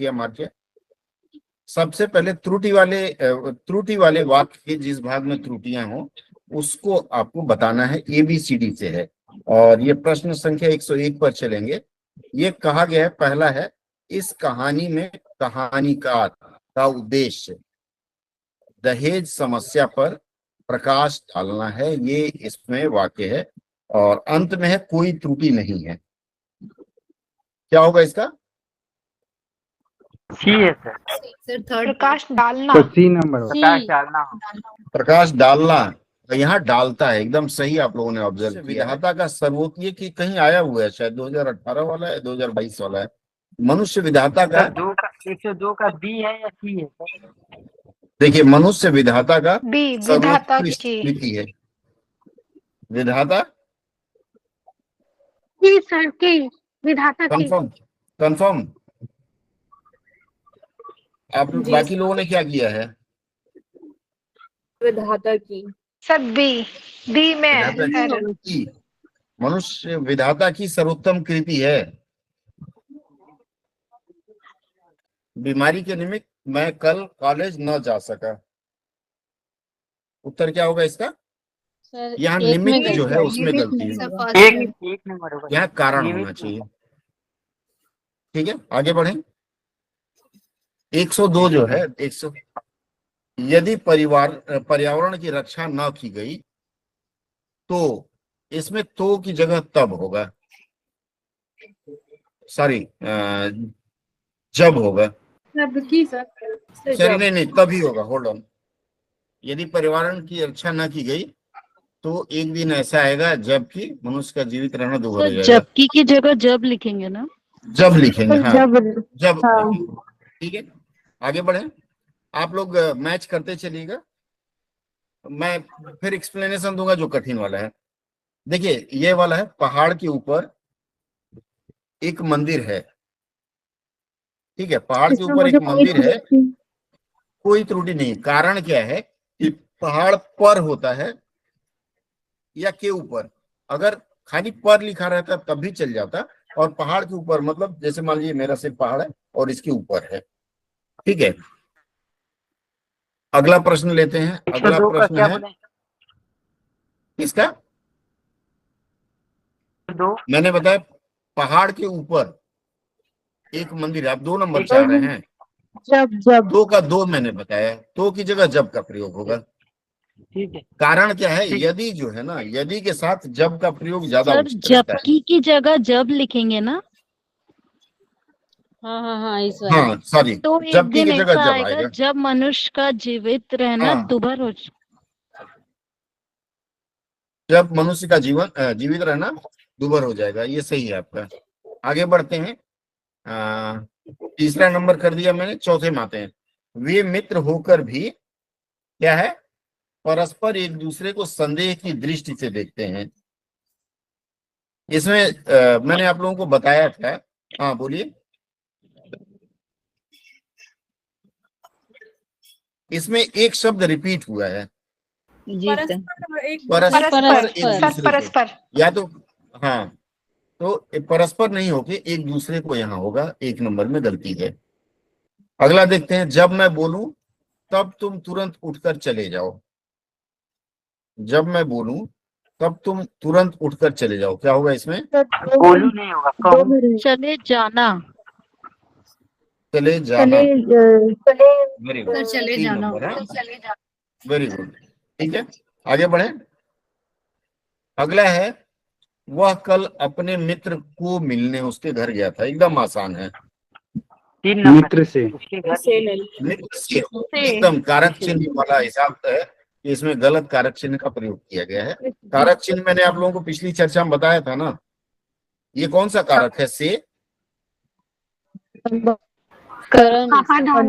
किया मार्क। सबसे पहले त्रुटि वाले वाक्य के जिस भाग में त्रुटियां हो उसको आपको बताना है, ABCD से है। और ये प्रश्न संख्या 101 पर चलेंगे। ये कहा गया है, पहला है, इस कहानी में कहानीकार का उद्देश्य दहेज समस्या पर प्रकाश डालना है, ये इसमें वाक्य है। और अंत में है, कोई त्रुटि नहीं है। क्या होगा इसका? सी है सर। सर थर्ड प्रकाश डालना। तो सी नंबर होगा। प्रकाश डालना। प्रकाश डालना, यहाँ डालता है। एकदम सही आप लोगों ने ऑब्जर्व किया। विधाता का सर्वोत्तम, ये कि कहीं आया हुआ है, शायद 2018 वाला है, 2022 वाला है। मनुष्य विधाता का, सर 102 का बी है या सी है सर? देखिए, मनुष्य विधाता का बी, विधाता सर्वोत्कृष्ट की। कृति है। विधाता की सर की, विधाता की। Confirm, confirm. आप जी। बाकी लोगों ने क्या किया है? विधाता की। सर बी, बी में विधाता error। की, मनुष्य विधाता की सर्वोत्तम कृति है। बीमारी के निमित्त मैं कल कॉलेज न जा सका। उत्तर क्या होगा इसका? सर यहाँ एक में निमित्त जो है गलती उसमें है। गलती है। सर फर्स्ट में। एक नंबर होगा। यहाँ कारण निमित्त होना चाहिए। ठीक है, आगे बढ़े। 102 जो है, 100, यदि पर्यावरण की रक्षा न की गई तो, इसमें तो की जगह तब होगा, सॉरी जब होगा। तब की सर। सॉरी, नहीं, तभी होगा। Hold on. यदि पर्यावरण की रक्षा न की गई तो एक दिन ऐसा आएगा जबकि मनुष्य का जीवित रहना दुभर हो सर जाएगा। जबकि की जगह जब लिखेंगे ना? जब लिखेंगे, हाँ, जब। हाँ। ठीक है, आगे बढ़े। आप लोग मैच करते चलिएगा, मैं फिर एक्सप्लेनेशन दूंगा जो कठिन वाला है। देखिए, ये वाला है, पहाड़ के ऊपर एक मंदिर है। ठीक है, पहाड़ के ऊपर एक मंदिर है, कोई त्रुटि नहीं। कारण क्या है कि पहाड़ पर होता है या के ऊपर। अगर खाली पर लिखा रहता तब भी चल जाता, और पहाड़ के ऊपर मतलब जैसे मान लीजिए मेरा सिर पहाड़ है और इसके ऊपर है। ठीक है, अगला प्रश्न लेते हैं। अगला 102 का प्रश्न क्या है बोले? इसका, 2 मैंने बताया पहाड़ के ऊपर एक मंदिर है। आप 2 नंबर चाह रहे हैं। जब दो का दो मैंने बताया, तो की जगह जब का प्रयोग होगा। ठीक है। कारण क्या है? यदि जो है ना, यदि के साथ जब का प्रयोग ज्यादा सर उचित रहता है। जबकि की जगह जब लिखेंगे ना? हाँ हाँ हाँ इस वाले। हाँ, सॉरी, तो एक जबकि दिन की जगह ऐसा जब आएगा आएगा। जब मनुष्य का जीवित रहना हाँ। दुभर हो। जब मनुष्य का जीवित रहना दुभर हो जाएगा, ये सही है आपका। आगे बढ़ते हैं। तीसरा नंबर कर दिया मैंने, चौथे में आते हैं। वे मित्र होकर भी क्या है, परस्पर एक दूसरे को संदेह की दृष्टि से देखते हैं। इसमें मैंने आप लोगों को बताया था। हाँ, बोलिए। इसमें एक शब्द रिपीट हुआ है, जी सर। परस्पर एक सर दूसरे को। परस्पर। या तो, हाँ, तो परस्पर नहीं होके एक दूसरे को यहाँ होगा, एक नंबर में गलती है। अगला देखते हैं। जब मैं बोलूं तब तुम तुरंत उठकर चले जाओ। जब मैं बोलूं तब तुम तुरंत उठकर चले जाओ, क्या होगा इसमें? बोलू नहीं होगा, कहूँ। चले जाना। चले जाना। वेरी गुड, सर चले 3 जाना। नंबर है। वेरी गुड, ठीक है, आगे बढ़े। अगला है, वह कल अपने मित्र को मिलने उसके घर गया था। एकदम आसान है। 3 नंबर मित्र से। उसके घर से ले। मित्र से, एकदम कारक चिन्ह वाला हिसाब है कि इसमें गलत कारक चिन्ह का प्रयोग किया गया है। कारक चिन्ह मैंने आप लोगों को पिछली चर्चा में बताया था ना। ये कौन सा कारक है? से। करण आपादान।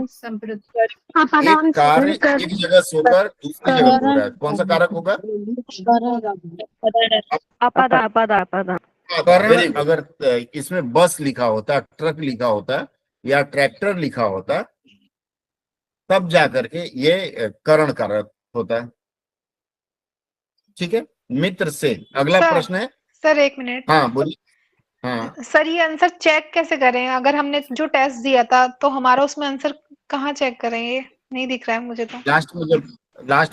आपादान एक कार्य एक जगह सोकर दूसरी जगह हो रहा है, कौन सा कारक होगा? अपादा। कारण अगर इसमें बस लिखा होता, ट्रक लिखा होता या ट्रैक्टर लिखा होता, तब जाकर के ये करण कारक होता है। ठीक है, मित्र से। अगला सर, प्रश्न है। Sir 1 minute. हाँ, बोलिए। हाँ सर ये आंसर चेक कैसे करें? अगर हमने जो टेस्ट दिया था तो हमारा उसमें आंसर कहाँ चेक करेंगे? नहीं दिख रहा है मुझे तो। लास्ट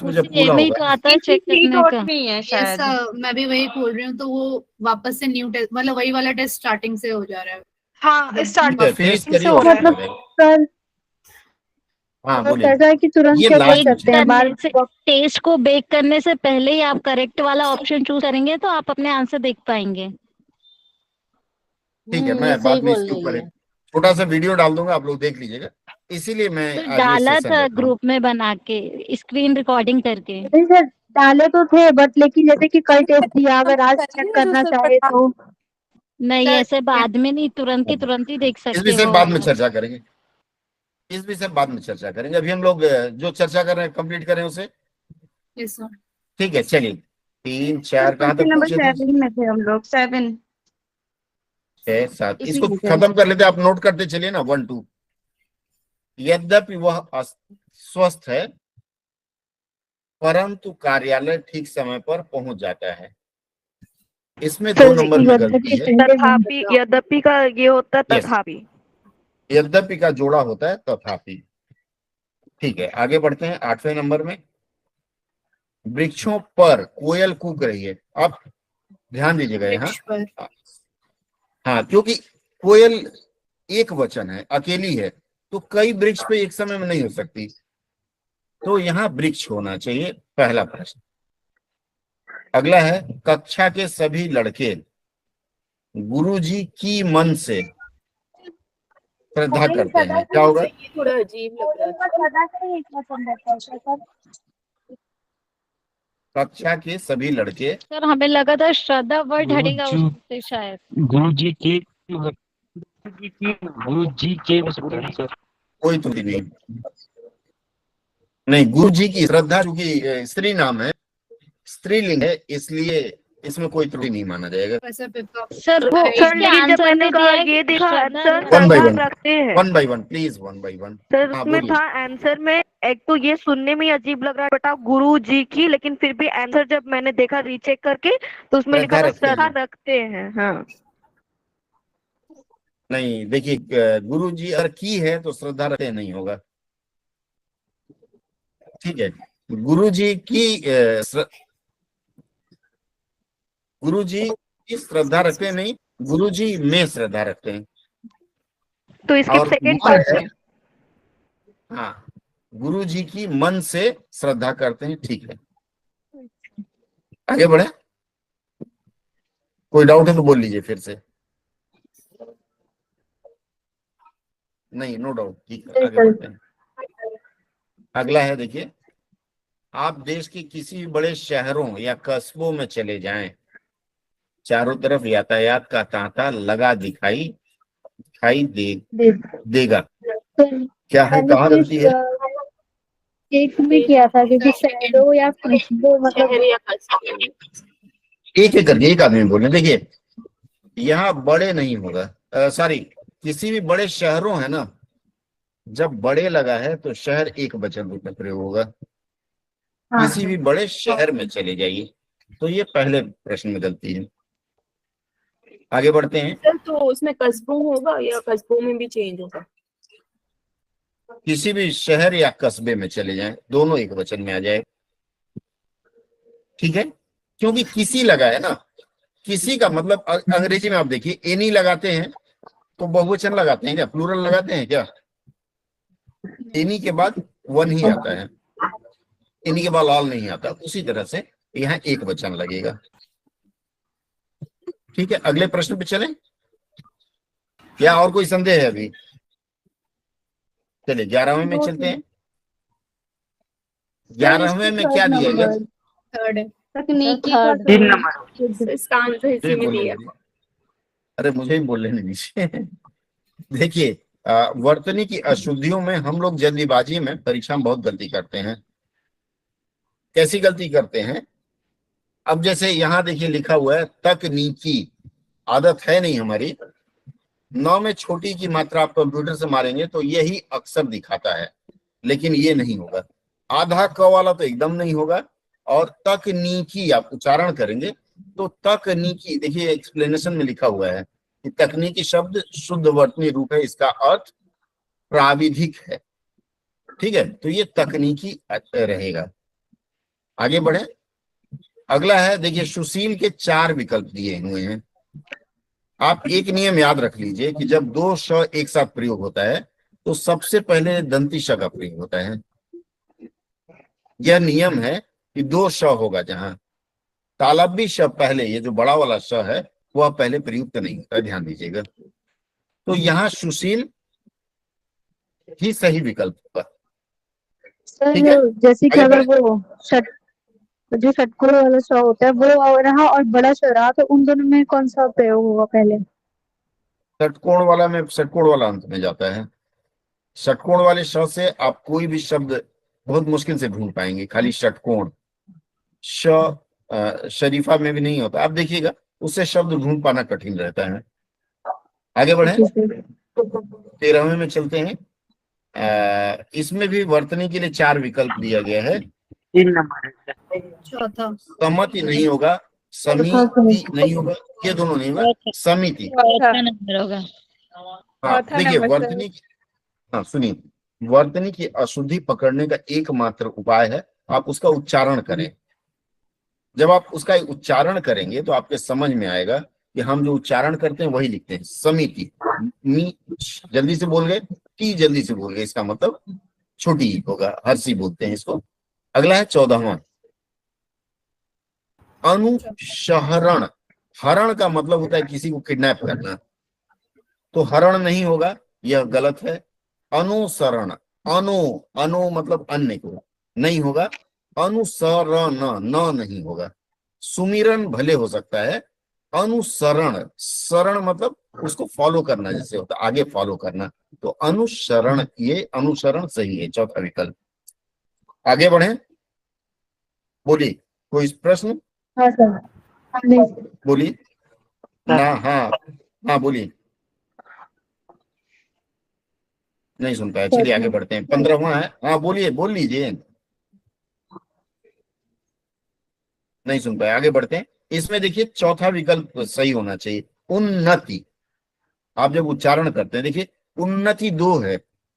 में जब उसी पूरा में ही होगा तो आता है चेक करने का। नहीं है यस शायद। मैं भी वही खोल रही हूँ, तो वो वापस से न्यू टेस्ट, मतलब वही वाला टेस्ट स्टार्टिंग से हो जा रहा है। हाँ ठीक है, स्टार्टिंग फिनिश से करिए हो और रहा है। बता देंगे। सर हाँ बस बोलिए। ऐसा है कि तुरंत ये चेक कर लास्ट बेक सकते हैं बार करने से, टेस्ट को बेक करने से पहले ही आप करेक्ट वाला ऑप्शन चूज करेंगे तो आप अपने आंसर देख पाएंगे। ठीक है, ये मैं सही बाद में बोल इसके रही ऊपर है। एक छोटा सा वीडियो डाल दूंगा, आप लोग देख लीजिएगा। इसीलिए मैं तो आज ये डाला सेशन था रख रहा हूँ। ग्रुप में बना के स्क्रीन रिकॉर्डिंग करके। नहीं सर डाले तो थे बट लेकिन जैसे कि कल टेस्ट दिया अगर आज चेक करना चाहे तो नहीं सर, ऐसे बाद में नहीं, तुरंत ही देख इस सकते विषय हो बाद में वाला। चर्चा करेंगे, इस विषय बाद में चर्चा करेंगे। अभी हम लोग जो चर्चा कर रहे हैं कंप्लीट करें उसे। Yes sir. ठीक है, चलिए 3 4 कहाँ तक नंबर पहुंचे थे? 7 में थे हम लोग 7 6 7 इसी इसको में थे। खत्म कर लेते, आप नोट करते चलिए ना 1 2। यद्यपि वह स्वस्थ है परंतु कार्यालय ठीक समय पर पहुंच जाता है। इसमें 2 नंबर में गलती है। तथापि, यद्यपि का ये होता है Yes. तथापि। यद्यपि का जोड़ा होता है तथापि। ठीक है, आगे बढ़ते हैं 8वें नंबर में। वृक्षों पर कोयल कूक रही है। आप ध्यान दीजिएगा यहाँ। वृक्ष पर। हाँ, क्योंकि कोयल एक वचन है, अकेली है, तो कई वृक्ष पे एक समय में नहीं हो सकती, तो यहाँ वृक्ष होना चाहिए, पहला प्रश्न। अगला है कक्षा के सभी लड़के गुरुजी की मन से श्रद्धा करते हैं। क्या होगा? ये थोड़ा अजीब लग रहा है। कक्षा के सभी लड़के सर हमें लगा था श्रद्धा वर्ड हटेगा गुरुजी। उससे शायद। गुरु जी के हो सकता है सर। कोई त्रुटि नहीं, नहीं गुरु जी की श्रद्धा, चूंकि स्त्री नाम है, स्त्रीलिंग है, इसलिए इसमें कोई त्रुटि नहीं माना जाएगा। वैसे पेपर सर वो इसके आंसर में दिया है ये कि देखा श्रद्धा आंसर वन बाई वन, रखते हैं 1 बाई 1 प्लीज, 1 बाई 1। सर। हाँ उसमें बोलिए। था आंसर में, एक तो ये सुनने में ही अजीब लग रहा है बेटा गुरु जी की, लेकिन फिर भी आंसर जब मैंने देखा रीचेक करके तो उसमें लिखा था श्रद्धा श्रद्धा रखते हैं। हाँ नहीं, देखिए गुरु जी अगर की है तो श्रद्धा रखते नहीं होगा। ठीक है, गुरु जी की गुरु जी की श्रद्धा रखते नहीं, गुरु जी में श्रद्धा रखते हैं। तो इसके और सेकंड मन पार्ट है, में हाँ, गुरु जी की मन से श्रद्धा करते हैं। ठीक है, आगे बढ़े। कोई डाउट है तो बोल लीजिए फिर से। नहीं, नो डाउट। ठीक है, आगे बढ़ते हैं। अगला है, देखिए, आप देश के किसी भी बड़े शहरों या कस्बों में चले जाएं, चारों तरफ यातायात का तांता लगा दिखाई देगा। क्या है, कहाँ गलती है? एक में किया था क्योंकि शहरों या कस्बों मतलब एक एक करके एक आदमी बोल रहे। देखिए यहाँ बड़े नहीं होगा, सॉरी, किसी भी बड़े शहरों है ना, जब बड़े लगा है तो शहर एक वचन रूप में प्रयोग होगा। किसी भी बड़े शहर में चले जाइए, तो ये पहले प्रश्न में गलती है। आगे बढ़ते हैं। सर तो उसमें कस्बों होगा या कस्बों में भी चेंज होगा? किसी भी शहर या कस्बे में चले जाएं, दोनों एक वचन में आ जाए। ठीक है, क्योंकि किसी लगा है ना, किसी का मतलब अंग्रेजी में आप देखिए एनी लगाते हैं तो बहुवचन लगाते हैं क्या, प्लूरल लगाते हैं क्या? एनी के बाद वन ही आता है, एनी के बाद ऑल नहीं आता। उसी तरह से यहाँ एक वचन लगेगा। ठीक है, अगले प्रश्न पे चलें। क्या और कोई संदेह है अभी? चलिए 11वें में चलते हैं। 11वें में क्या दिया गया? थर्ड है। तकनीकी 3 नंबर। इसका आंसर इसी में दिया। अरे मुझे ही बोल लेने दीजिए। देखिए वर्तनी की अशुद्धियों में हम लोग जल्दीबाजी में परीक्षा में बहुत गलती करते हैं। कैसी गलती करते हैं? अब जैसे यहाँ देखिए लिखा हुआ है तकनीकी, आदत है नहीं हमारी। 9 में छोटी की मात्रा आप कंप्यूटर से मारेंगे तो यही अक्सर दिखाता है, लेकिन ये नहीं होगा। आधा क वाला तो एकदम नहीं होगा। और तकनीकी आप उच्चारण करेंगे तो तकनीकी, देखिए एक्सप्लेनेशन में लिखा हुआ है कि तकनीकी शब्द शुद्ध वर्तनी रूप है, इसका अर्थ प्राविधिक है। ठीक है, तो ये तकनीकी रहेगा। आगे बढ़े। अगला है, देखिए सुशील के 4 विकल्प दिए हुए हैं। आप एक नियम याद रख लीजिए कि जब 2 श एक साथ प्रयोग होता है तो सबसे पहले दंती श का प्रयोग होता है। यह नियम है कि 2 श होगा, जहां तालब्य श पहले, ये जो बड़ा वाला श है वह पहले प्रयुक्त नहीं होता, ध्यान दीजिएगा। तो यहाँ सुशील ही सही विकल्प होगा। ठीक है, सर जैसे कि आगे अगर वो जो षटकोण वाला श होता है वो रहा और बड़ा श रहा, तो उन दोनों में कौन सा प्रयोग होगा पहले? षटकोण वाला में षटकोण वाला अंत में जाता है। षटकोण वाले श से आप कोई भी शब्द बहुत मुश्किल से ढूंढ पाएंगे, खाली षटकोण। शरीफा में भी नहीं होता, आप देखिएगा उससे शब्द ढूंढ पाना कठिन रहता है। आगे बढ़े, 13वें में चलते हैं। इसमें भी वर्तनी के लिए 4 विकल्प दिया गया है। 3 नंबर है सर। चौथा सम्मति नहीं होगा, समिति नहीं होगा, ये दोनों नहीं होगा, समिति। चौथा नंबर होगा। हाँ देखिए, वर्तनी, हाँ सुनिए, वर्तनी की अशुद्धि पकड़ने का एकमात्र उपाय है आप उसका उच्चारण करें। जब आप उसका उच्चारण करेंगे तो आपके समझ में आएगा कि हम जो उच्चारण करते हैं वही लिखते हैं। समिति, मी जल्दी से बोल गए, टी जल्दी से बोल गए, इसका मतलब छोटी होगा, हर्षी बोलते हैं इसको। अगला है 14वां, अनुशहरण। हरण का मतलब होता है किसी को किडनैप करना, तो हरण नहीं होगा, यह गलत है। अनुसरण, अनु मतलब अन्य को, नहीं होगा। अनुसरण, न नहीं होगा। सुमिरन भले हो सकता है, अनुसरण, शरण मतलब उसको फॉलो करना, जैसे होता है आगे फॉलो करना, तो अनुसरण, ये अनुसरण सही है, चौथा विकल्प। आगे बढ़े, बोलिए कोई प्रश्न? हाँ सर, बोलिए ना। हाँ बोलिए, नहीं सुन पाया, चलिए आगे बढ़ते हैं। 15वां है, हाँ बोलिए, बोल लीजिए, नहीं सुन पाया, आगे बढ़ते हैं। इसमें देखिए चौथा विकल्प सही होना चाहिए, उन्नति। आप जब उच्चारण करते हैं, देखिए उन्नति 2 है,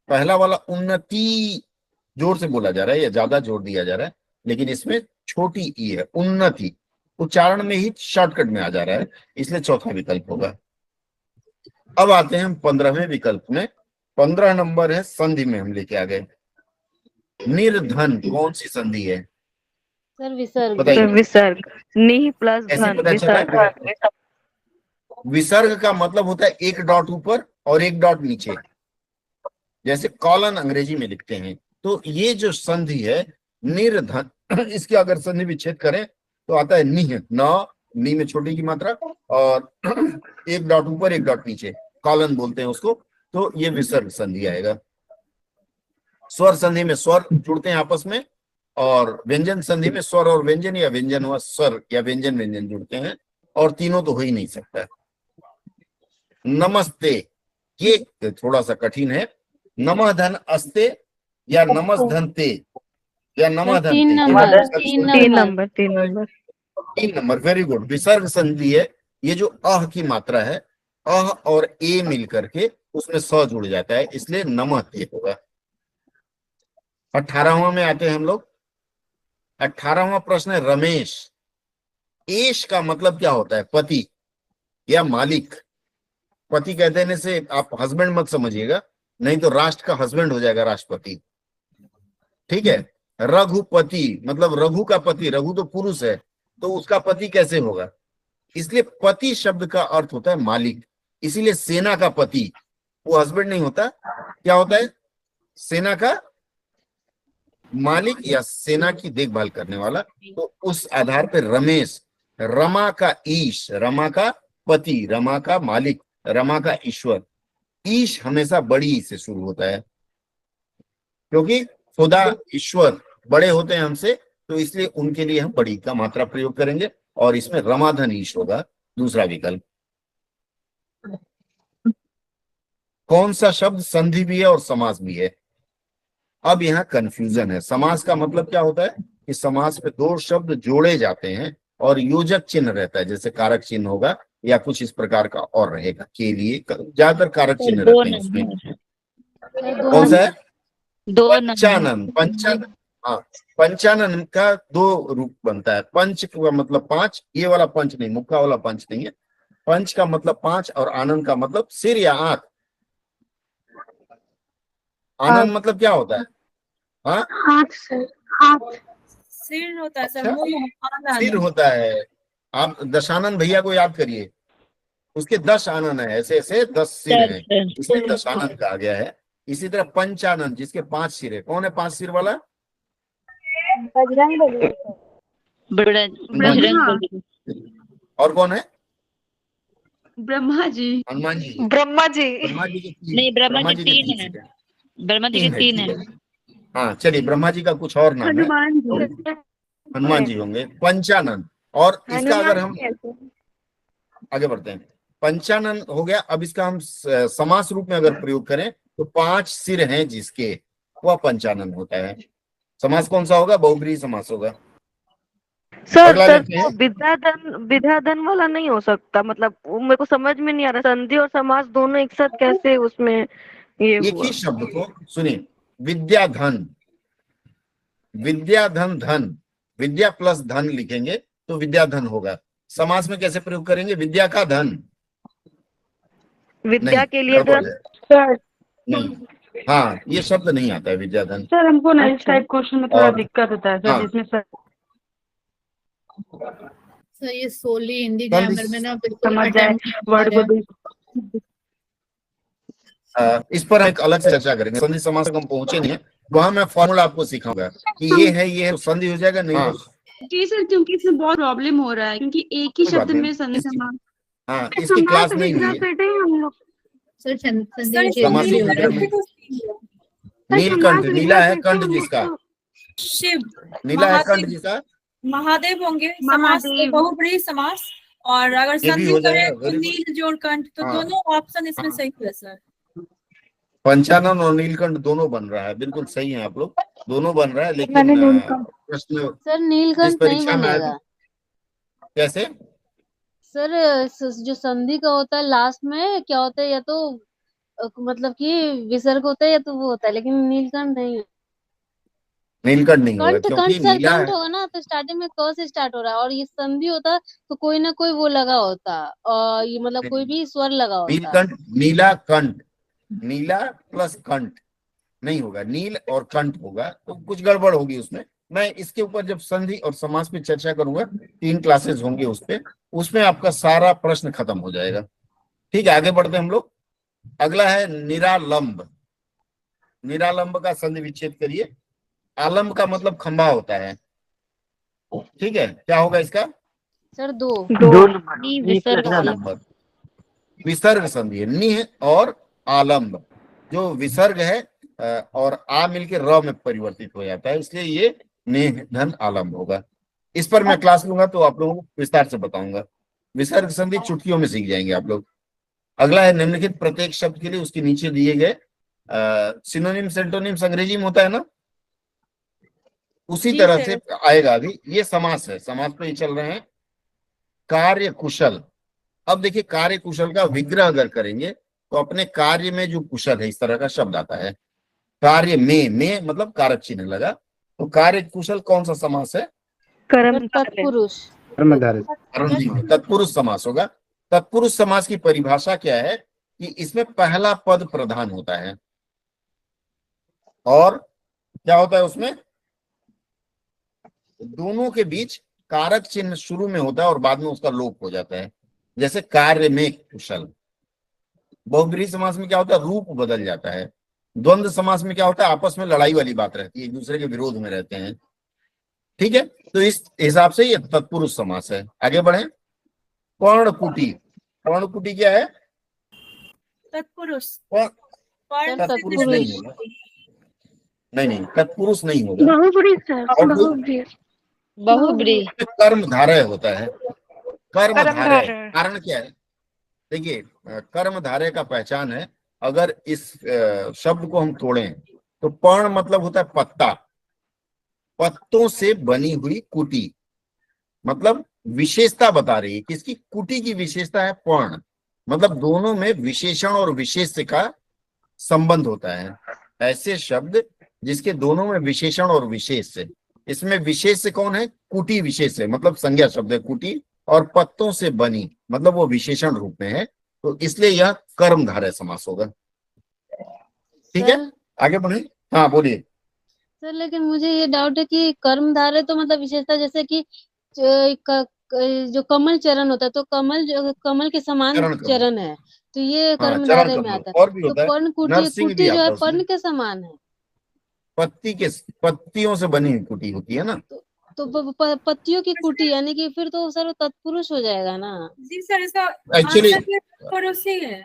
पहला वाला उन्नति जोर से बोला जा रहा है या ज्यादा जोर दिया जा रहा है, लेकिन इसमें छोटी ई है, उन्नति उच्चारण में ही शॉर्टकट में आ जा रहा है, इसलिए चौथा विकल्प होगा। अब आते हैं हम 15वें विकल्प में। 15 नंबर है, संधि में हम लेके आ गए। निर्धन कौन सी संधि है? सर विसर्ग। बताइए। विसर्ग, नि प्लस ऐसे धन, पता चला? विसर्ग। विसर्ग का मतलब होता है 1 डॉट ऊपर और 1 डॉट नीचे, जैसे कॉलन अंग्रेजी में लिखते हैं। तो ये जो संधि है निर्धन, इसके अगर संधि विच्छेद करें तो आता है निह, न, नी में छोटी की मात्रा और 1 डॉट ऊपर 1 डॉट नीचे, कॉलन बोलते हैं उसको, तो ये विसर्ग संधि आएगा। स्वर संधि में स्वर जुड़ते हैं आपस में, और व्यंजन संधि में स्वर और व्यंजन या व्यंजन हुआ स्वर या व्यंजन व्यंजन जुड़ते हैं, और तीनों तो हो ही नहीं सकता। नमस्ते, ये थोड़ा सा कठिन है। नमः धन अस्ते या नमस धन ते या नमः धन 3 ते, नंबर, 3 नंबर, वेरी गुड। विसर्ग संधि है, ये जो अह की मात्रा है, अह और ए मिल करके उसमें स जुड़ जाता है, इसलिए नमः ते होगा। 18वां में आते हैं हम लोग। 18वां प्रश्न है रमेश। एश का मतलब क्या होता है? पति या मालिक। पति कह देने से आप हस्बैंड मत समझिएगा, नहीं तो राष्ट्र का हस्बैंड हो जाएगा राष्ट्रपति। ठीक है। रघुपति मतलब रघु का पति, रघु तो पुरुष है, तो उसका पति कैसे होगा? इसलिए पति शब्द का अर्थ होता है मालिक, इसीलिए सेना का पति वो हस्बैंड नहीं होता, क्या होता है? सेना का मालिक या सेना की देखभाल करने वाला। तो उस आधार पर रमेश, रमा का ईश, रमा का पति, रमा का मालिक, रमा का ईश्वर। ईश हमेशा बड़ी ई से शुरू होता है, क्योंकि खुदा ईश्वर बड़े होते हैं हमसे, तो इसलिए उनके लिए हम बड़ी का मात्रा प्रयोग करेंगे, और इसमें रमाधन ईश होगा दूसरा विकल्प। कौन सा शब्द संधि भी है और समास भी है? अब यहाँ कंफ्यूजन है। समास का मतलब क्या होता है कि समास पे 2 शब्द जोड़े जाते हैं और योजक चिन्ह रहता है, जैसे कारक चिन्ह होगा या कुछ इस प्रकार का और रहेगा। के लिए ज्यादातर कारक चिन्ह दो रहते हैं उसमें। नंबर कौन सा है? दो नंबर पंचानन। पंचानन, हाँ, पंचानन का दो रूप बनता है। पंच का मतलब पांच, ये वाला पंच नहीं, मुक्का वाला पंच नहीं है। पंच का मतलब पांच और आनंद का मतलब सिर या आंख। आनंद मतलब क्या होता है? हाँ, हाथ सर, हाथ। सिर होता है सर, अच्छा, मुंह आनंद। सिर होता है। आप दशानन भैया को याद करिए, उसके 10 आनन है, ऐसे ऐसे 10 सिर है, इसलिए दशानन कहा गया है। इसी तरह पंचानन, जिसके 5 सिर है। कौन है 5 सिर वाला? बजरंग बली। और कौन है? ब्रह्मा जी। हनुमान जी। ब्रह्मा जी। ब्रह्मा जी के तीन, नहीं, ब्रह्मा ब्रह्मा जी जी के 3 तीन है। सिर हैं। ब्रह्मा जी के 3 है। हाँ चलिए, ब्रह्मा जी का कुछ और नाम है, हनुमान जी। हनुमान जी होंगे। पंचानन, और इसका अगर हम आगे बढ़ते हैं, पंचानन हो गया। अब इसका हम समास रूप में अगर प्रयोग करें तो 5 सिर हैं जिसके, वह पंचानन होता है। समास कौन सा होगा? बहुब्रीहि समास होगा। सर अगला सर लेते हैं। वो विद्याधन वाला नहीं हो सकता, मतलब वो मेरे को समझ में नहीं आ रहा, संधि और समास दोनों एक साथ कैसे उसमें ये एक हुआ। ही शब्द को सुनिए, विद्याधन, विद्याधन, धन, विद्या प्लस धन लिखेंगे तो विद्याधन होगा। समास में कैसे प्रयोग करेंगे? विद्या का धन, विद्या नहीं, के लिए गड़बड़ धन। है। सर नहीं, हाँ, ये शब्द नहीं आता है विद्याधन। सर हमको ना इस अच्छा। टाइप क्वेश्चन में थोड़ा और दिक्कत होता है सर, हाँ, जिसमें सर सर ये सोली हिंदी संधि ग्रामर में ना बिल्कुल समझ जाए attempt नहीं कर वर्ड रहे को हैं। भी। इस पर एक अलग से चर्चा करेंगे। संधि समास तक हम पहुंचे नहीं है, वहां मैं फॉर्मूला आपको सिखाऊंगा कि ये है तो संधि हो जाएगा, नहीं हाँ जी सर, क्योंकि इसमें बहुत प्रॉब्लम हो रहा है, क्योंकि एक ही कोई बात शब्द नहीं। में संधि समास। हाँ, इसकी क्लास नहीं हुई है। हम लोग सर संधि सर विच्छेद समास नहीं हो विग्रह रहा है। में नीलकंठ, नीला है कंठ जिसका, शिव, नीला है कंठ जिसका, महादेव होंगे। समास महादेव। बहुब्रीहि समास, और अगर ये भी संधि हो करें जाएगा। तो वेरी गुड। नील जोड़ कंठ, तो हाँ। दोनों ऑप्शन इसमें हाँ। सही है सर। पंचानन और नीलकंठ दोनों बन रहा है, बिल्कुल सही है आप लोग, दोनों बन रहा है। लेकिन मैंने नीलकंठ। प्रश्न सर इस नीलकंठ नहीं परीक्षा में आया बनेगा। तो कैसे? सर जो संधि का होता है लास्ट में क्या होता है, या तो मतलब कि विसर्ग होता है या तो वो होता है, लेकिन नीलकंठ नहीं है। नीलकंठ नहीं होगा कंठ, क्योंकि कंठ सर नीला कंठ है। होगा ना, तो स्टार्टिंग में क से स्टार्ट हो रहा है, और ये संधि होता तो कोई ना कोई वो लगा होता, और ये मतलब कोई भी स्वर लगा होता। नीलकंठ, नीला कंठ, नीला प्लस कंठ नहीं होगा, नील और कंठ होगा, तो कुछ गड़बड़ होगी उसमें। मैं इसके ऊपर जब संधि और समास पे चर्चा करूंगा, 3 क्लासेस होंगे उस पे, उसमें आपका सारा प्रश्न खत्म हो जाएगा। ठीक है, आगे बढ़ते हैं हम लोग। अगला है निरालंब। निरालंब का संधि विच्छेद करिए। आलंब का मतलब खंभा होता है, ठीक है, क्या होगा इसका? सर दो। दो नंबर विसर्ग दो नंबर। विसर्ग संधि है, नि और आलंब। जो विसर्ग है और आ मिलके र में परिवर्तित हो जाता है, इसलिए ये नेह धन आलंब होगा। इस पर मैं क्लास लूंगा तो आप लोगों को विस्तार से बताऊंगा। विसर्ग संधि चुटकियों में सीख जाएंगे आप लोग। अगला है निम्नलिखित प्रत्येक शब्द के लिए उसके नीचे दिए गए सिनोनिम सेंटोनिम्स, अंग्रेजी में होता है ना, उसी जी तरह सर। से आएगा। अभी ये समास है, समास पे ही चल रहे हैं। कार्य कुशल। अब देखिए, कार्य कुशल का विग्रह अगर करेंगे तो अपने कार्य में जो कुशल है, इस तरह का शब्द आता है। कार्य में मतलब कारक चिन्ह लगा, तो कार्य कुशल कौन सा समास है? कर्म तत्पुरुष। तत्पुरुष समास होगा। तत्पुरुष समास की परिभाषा क्या है कि इसमें पहला पद प्रधान होता है, और क्या होता है उसमें? दोनों के बीच कारक चिन्ह शुरू में होता है और बाद में उसका लोप हो जाता है। जैसे कार्य में कुशल। बहुब्रीहि समास में क्या होता है? रूप बदल जाता है। द्वंद्व समास में क्या होता है? आपस में लड़ाई वाली बात रहती है, एक दूसरे के विरोध में रहते हैं। ठीक है, तो इस हिसाब से ये तत्पुरुष समास है। आगे बढ़े। पर्णकुटी। पर्णकुटी क्या है? तत्पुरुष। तत्पुरुष नहीं होगा, नहीं, तत्पुरुष नहीं होगा। बहुब्रीहि सर, और जो बहुब्रीहि। बहुब्रीहि। कर्मधारय होता है। कर्मधारय कर्मधारय। कारण क्या है? देखिए, कर्मधारय का पहचान है, अगर इस शब्द को हम तोड़ें तो पर्ण मतलब होता है पत्ता, पत्तों से बनी हुई कुटी, मतलब विशेषता बता रही है। किसकी? कुटी की विशेषता है पर्ण, मतलब दोनों में विशेषण और विशेष्य का संबंध होता है। ऐसे शब्द जिसके दोनों में विशेषण और विशेष्य, इसमें विशेष्य कौन है? कुटी विशेष्य, मतलब संज्ञा शब्द है कुटी, और पत्तों से बनी, मतलब वो विशेषण रूप में है, तो इसलिए यह कर्मधारय समास होगा। ठीक है, सर आगे बढ़े। हाँ बोलिए। सर लेकिन मुझे ये डाउट है कि कर्मधारय तो मतलब विशेषता, जैसे कि जो कमल चरण होता है, तो कमल के समान चरण कमल, चरण है, तो ये हाँ चरण कर्मधारय में कमल। आता है। और भी तो होता है, पर्ण कुटी, नरसिंह भी कुटी जो आता है है उसमें, पर्ण के समान है। पत्तियों से बनी हुई कुटी होती है ना। तो पत्तियों की कुटी, यानी कि फिर तो सर तत्पुरुष हो जाएगा ना। जी सर, इसका एक्चुअली आंसर पड़ोसी है।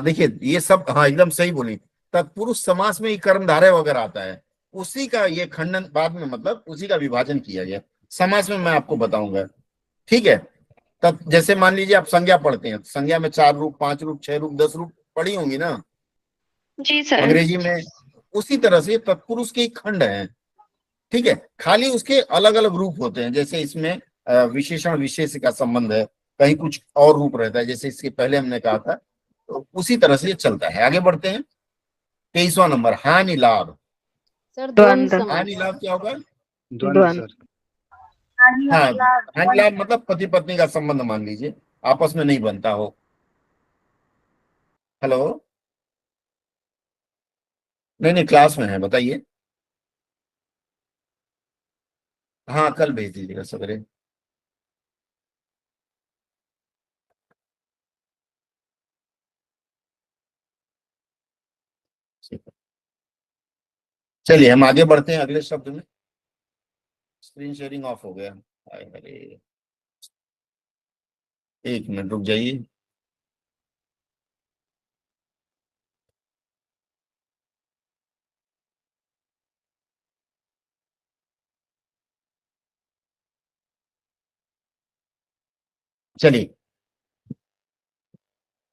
देखिए ये सब, हाँ एकदम सही बोली, तत्पुरुष समास में ही कर्मधारय वगैरह आता है, उसी का ये खंडन बाद में, मतलब उसी का विभाजन किया गया समास में, मैं आपको बताऊंगा। ठीक है, तब जैसे मान लीजिए आप संज्ञा पढ़ते हैं, संज्ञा में 4 रूप, 5 रूप, 6 रूप, 10 रूप पढ़ी होंगी ना जी सर। अंग्रेजी में। उसी तरह से तत्पुरुष के खंड हैं। ठीक है, खाली उसके अलग अलग रूप होते हैं, जैसे इसमें विशेषण विशेष का संबंध है, कहीं कुछ और रूप रहता है, जैसे इसके पहले हमने कहा था। तो उसी तरह से ये चलता है। आगे बढ़ते हैं। 23वां नंबर, हानि लाभ। सर द्वंद्व द्वंद्व। हानि समास। लाभ क्या होगा? द्वंद्व सर। हाँ, हानि लाभ मतलब पति पत्नी का संबंध मान लीजिए आपस में नहीं बनता हो। हेलो, नहीं नहीं क्लास में है, बताइए। हाँ कल भेज दीजिएगा सवेरे। चलिए हम आगे बढ़ते हैं अगले शब्द में। स्क्रीन शेयरिंग ऑफ हो गया। अरे 1 मिनट रुक जाइए। चलिए,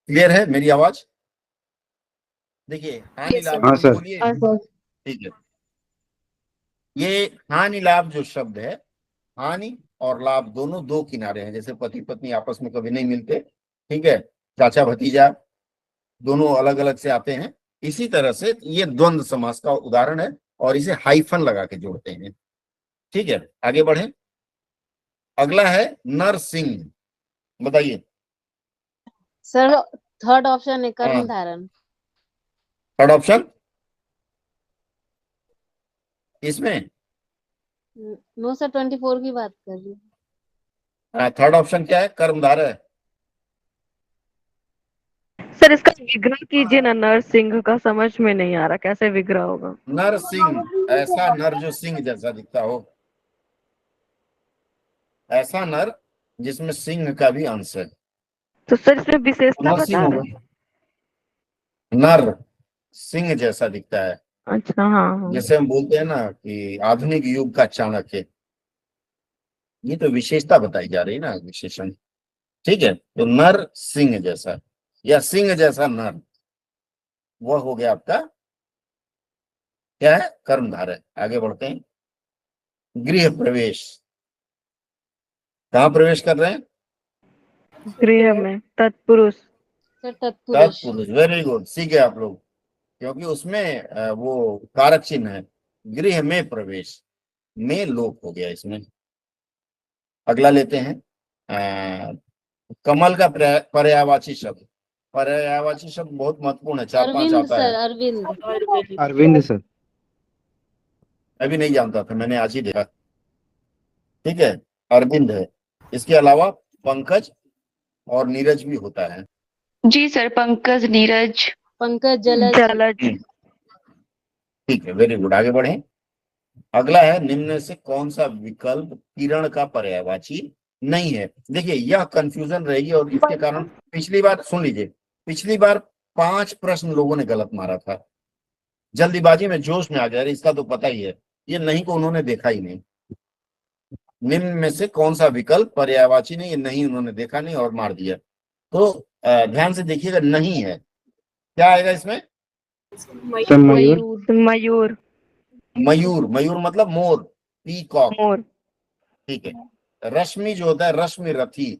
क्लियर है मेरी आवाज? देखिए हानि लाभ, हाँ तुम सर। बोलिए। ठीक है, ये हानि लाभ जो शब्द है, हानि और लाभ दोनों दो किनारे हैं, जैसे पति पत्नी आपस में कभी नहीं मिलते, ठीक है, चाचा भतीजा दोनों अलग अलग से आते हैं, इसी तरह से ये द्वंद्व समास का उदाहरण है, और इसे हाइफन लगा के जोड़ते हैं। ठीक है, आगे बढ़े। अगला है नरसिंह, बताइए। सर थर्ड ऑप्शन है हाँ, कर्म धारण। थर्ड ऑप्शन इसमें। नो सर, 24 की बात कर रही हूँ। थर्ड ऑप्शन क्या है? कर्मधारय। सर इसका विग्रह कीजिए ना, नरसिंह का समझ में नहीं आ रहा, कैसे विग्रह होगा? नरसिंह, ऐसा नर जो सिंह जैसा दिखता हो, ऐसा नर जिसमें सिंह का भी अंश है, तो सर इसमें विशेषता नरसिंह बता होगा। रहे हैं। नर सिंह जैसा दिखता है, अच्छा हाँ हाँ। जैसे हम बोलते हैं ना कि आधुनिक युग का चाणक्य, ये तो विशेषता बताई जा रही है ना, विशेषण। ठीक है, तो नर सिंह जैसा या सिंह जैसा नर, वह हो गया आपका क्या है? कर्मधारय। आगे बढ़ते हैं। गृह प्रवेश, कहाँ प्रवेश कर रहे हैं? गृह में तत्पुरुष। सर तत्पुरुष। तत्पुरुष, वेरी गुड, सीख गए आप लोग, क्योंकि उसमें वो कारक चिन्ह है, गृह में प्रवेश, में लोप हो गया इसमें। अगला लेते हैं, कमल का पर्यायवाची शब्द। पर्यायवाची शब्द बहुत महत्वपूर्ण है, 4-5 अरविंद आता सर, है। अरविंद। अरविंद सर। अभी नहीं जानता था, मैंने आज ही देखा। ठीक है, अरविंद है। इसके अलावा पंकज और नीरज भी होता है। जी सर, पंकज, नीरज। पंकज, जलज। जलज। ठीक है, वेरी गुड, आगे बढ़े। अगला है, निम्न से कौन सा विकल्प किरण का पर्यायवाची नहीं है? देखिए यह कंफ्यूजन रहेगी, और इसके कारण पिछली बार, सुन लीजिए, पिछली बार 5 प्रश्न लोगों ने गलत मारा था, जल्दीबाजी में जोश में आ गया, इसका तो पता ही है, ये नहीं को उन्होंने देखा ही नहीं। निम्न में से कौन सा विकल्प पर्यायवाची नहीं, ये नहीं उन्होंने देखा नहीं और मार दिया। तो ध्यान से देखिएगा, नहीं है, क्या आएगा इसमें? सर मयूर। मयूर। मयूर, मयूर मतलब मोर, पीकॉक। मोर। ठीक है, रश्मि जो होता है रश्मि रथी,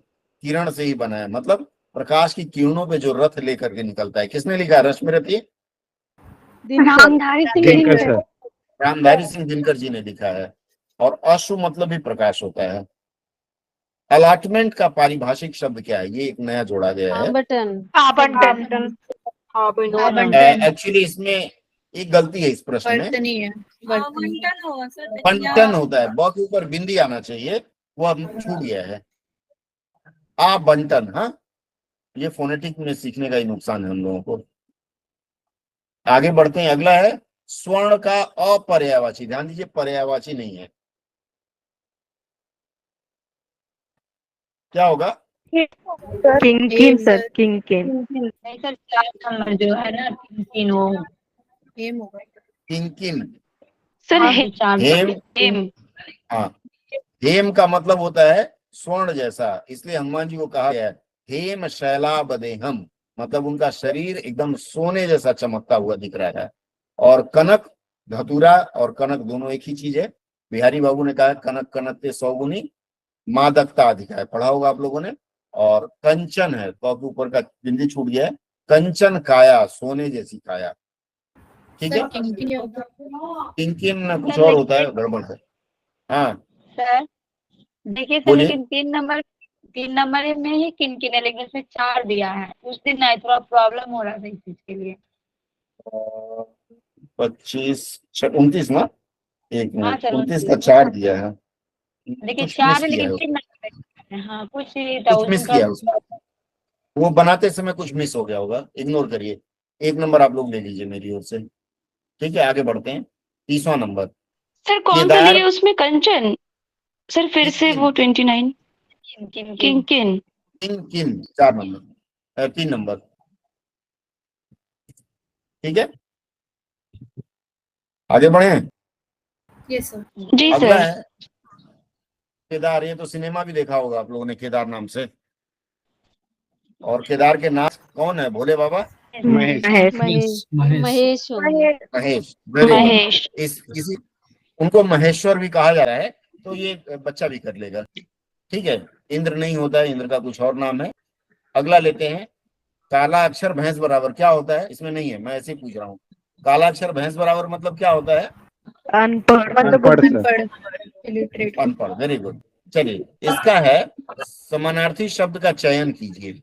किरण से ही बना है, मतलब प्रकाश की किरणों पे जो रथ लेकर के निकलता है। किसने लिखा है रश्मि रथी? रामधारी सिंह दिनकर सर। रामधारी सिंह दिनकर जी ने लिखा है। और अश्रु मतलब भी प्रकाश होता है। अलाटमेंट का पारिभाषिक शब्द क्या है? ये एक नया जोड़ा गया है। आवंटन। आवंटन। एक्चुअली इसमें एक गलती है इस प्रश्न में, वर्तनी है, वर्तनी। बंटन होता है, ब के ऊपर बिंदी आना चाहिए, वो अब छूट गया है। बंटन। हाँ, ये फोनेटिक में सीखने का ही नुकसान है हम लोगों को। आगे बढ़ते हैं। अगला है स्वर्ण का अपर्यायवाची। ध्यान दीजिए, पर्यायवाची नहीं है। क्या होगा? किंकिन सर, किंकिन। नहीं सर, 4 नंबर जो है ना, किंकिन, वो हेम होगा। किंकिन। सर हेम। हेम। हाँ, हेम का मतलब होता है स्वर्ण जैसा, इसलिए हनुमान जी को कहा गया है हेम शैलाबदेहम, मतलब उनका शरीर एकदम सोने जैसा चमकता हुआ दिख रहा है। और कनक, धतूरा और कनक दोनों एक ही चीज है। बिहारी बाबू ने कहा कनक कनकते सौगुनी मादकता अधिक है, पढ़ा होगा आप लोगों ने। और कंचन है, तो अब ऊपर का बिंदी छूट गया है। कंचन काया, सोने जैसी काया। ठीक है। सर किंकिन होगा। किंकिन कुछ और होता है, गड़बड़ है। हाँ सर देखिए सर, बोलिए। लेकिन 3 नंबर में ही किनकिन है, लेकिन इसमें 4 दिया है। उस दिन ना थोड़ा प्रॉब्लम हो रहा था इस चीज के लिए। 25 29 ना, एक हाँ मिनट, सर, 29 का 4 दिया है। देखिए कुछ 4 मिस है, किया लेकिन है, 3 नंबर है। हाँ, कुछ ही था कुछ उस मिस दिन किया है थोड़ा। उसमें। वो बनाते समय कुछ मिस हो गया होगा, इग्नोर करिए। 1 नंबर आप लोग ले लीजिए मेरी ओर से। ठीक है, आगे बढ़ते हैं। 30वां नंबर सर कौन सा केदार। दिए उसमें? कंचन सर, फिर से वो 29 किनकिन। किंकिन। किन 4 नंबर, 3 नंबर। ठीक है, आगे बढ़े। Yes sir. जी अगला सर। है केदार। ये तो सिनेमा भी देखा होगा आप लोगों ने, केदार नाम से। और केदार के नाथ कौन है? भोले बाबा, महेश। महेश। महेश होंगे। महेश। Very good. महेश। इसी उनको महेश्वर भी कहा जा रहा है, तो ये बच्चा भी कर लेगा। ठीक है, इंद्र नहीं होता है, इंद्र का कुछ और नाम है। अगला लेते हैं। काला अक्षर भैंस बराबर क्या होता है? इसमें नहीं है, मैं ऐसे ही पूछ रहा हूँ। काला अक्षर भैंस बराबर मतलब क्या होता है? अनपढ़। अनपढ़ सर। अनपढ़, इलिटरेट। अनपढ़। Very good. चलिए, इसका है समानार्थी शब्द का चयन कीजिए।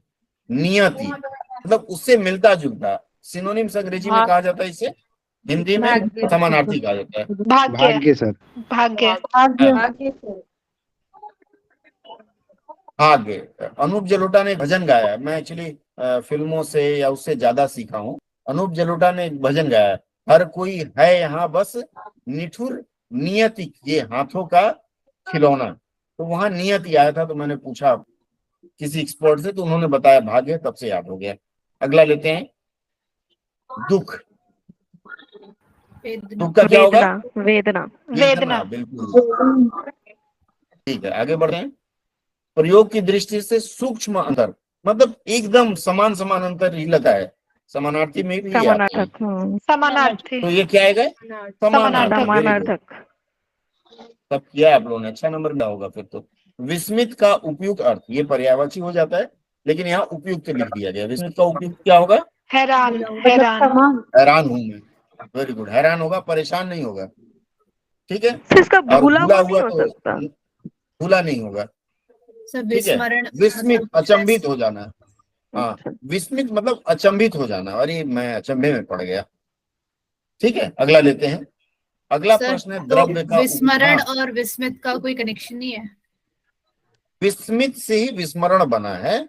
नियति, मतलब उससे मिलता जुलता। सिनोनिम्स अंग्रेजी में कहा जाता है इसे, हिंदी में समानार्थी कहा जाता है। भाग्य। भाग्य सर। भाग्य। भाग्य। अनूप जलोटा ने भजन गाया है। मैं एक्चुअली फिल्मों से या उससे ज्यादा सीखा हूँ। अनूप जलोटा ने एक भजन गाया है, हर कोई है यहाँ बस निठुर नियति ये हाथों का खिलौना। तो वहां नियति आया था, तो मैंने पूछा किसी एक्सपर्ट से, तो उन्होंने बताया भाग्य, तब से याद हो गया। अगला लेते हैं दुख। दुख का क्या होगा? वेदना। वेदना। बिल्कुल ठीक है, आगे बढ़ते हैं। प्रयोग की दृष्टि से सूक्ष्म अंतर, मतलब एकदम समान समान अंतर ही लगा है। समानार्थी में भी है आपको। समानार्थक। समानार्थी। तो ये क्या आएगा? समानार्थक। Very good। समानार्थक। तब किया आप लोगों ने, अच्छा नंबर मिला होगा फिर तो। विस्मित का उपयुक्त अर्थ, ये पर्यायवाची हो जाता है, लेकिन यहाँ उपयुक्त लिख दिया गया। विस्मित का उपयुक्त क्या होगा? हैरान। हैरान। हैरान हूं मैं। Very good. हैरान होगा, परेशान नहीं होगा। ठीक है। सर इसका और भूला भूला हुआ नहीं हुआ हो तो सकता? भूला नहीं होगा। सर ठीक है, विस्मरण, विस्मित मतलब अचंभित हो जाना। हाँ, विस्मित मतलब अचंभित हो जाना, अरे मैं अचंभे में पड़ गया। ठीक है, अगला लेते हैं। अगला सर प्रश्न है तो द्रव्य का विस्मरण हाँ, और विस्मित का कोई कनेक्शन नहीं है? विस्मित से ही विस्मरण बना है,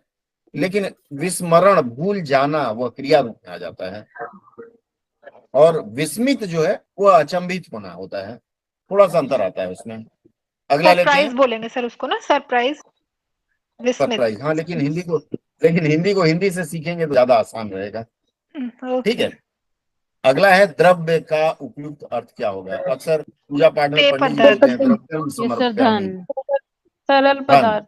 लेकिन विस्मरण भूल जाना वह क्रिया रूप में आ जाता है, और विस्मित जो है वह अचंभित होना होता है। थोड़ा सा अंतर आता है उसमें। अगला लेते सरप्राइज हैं। बोलेंगे सर उसको ना, सरप्राइज। विस्मित। सरप्राइज। हाँ, लेकिन हिंदी को हिंदी से सीखेंगे तो ज्यादा आसान रहेगा। ठीक है, अगला है द्रव्य का उपयुक्त अर्थ क्या होगा? अक्सर पूजा पाठ में पेय पंडित जी पदार्थ। बोलते हैं द्रव्यम ये सर समर्पयामि। धन, तरल धन। पदार्थ।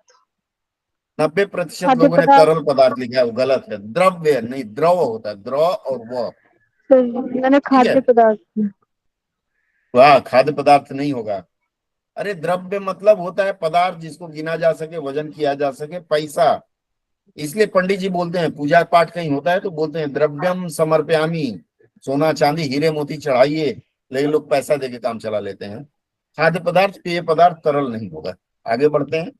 90% लोगों ने तरल पदार्थ लिखा है, वो गलत है। द्रव्य नहीं, द्रव होता है, द्रव और व। मैंने ठीक है, खाद्य पदार्थ। वाह, खाद्य पदार्थ नहीं होगा। अरे द्रव्य मतलब होता है पदार्थ जिसको गिना जा सके, वजन किया जा सके, पैसा। इसलिए पंडित जी बोलते हैं, पूजा पाठ कहीं होता है तो बोलते हैं द्रव्यम समर्पयामि, सोना चांदी हीरे मोती चढ़ाइए, लेकिन लोग पैसा देके काम चला लेते हैं। खाद्य पदार्थ, पेय पदार्थ तरल नहीं होगा। आगे बढ़ते हैं।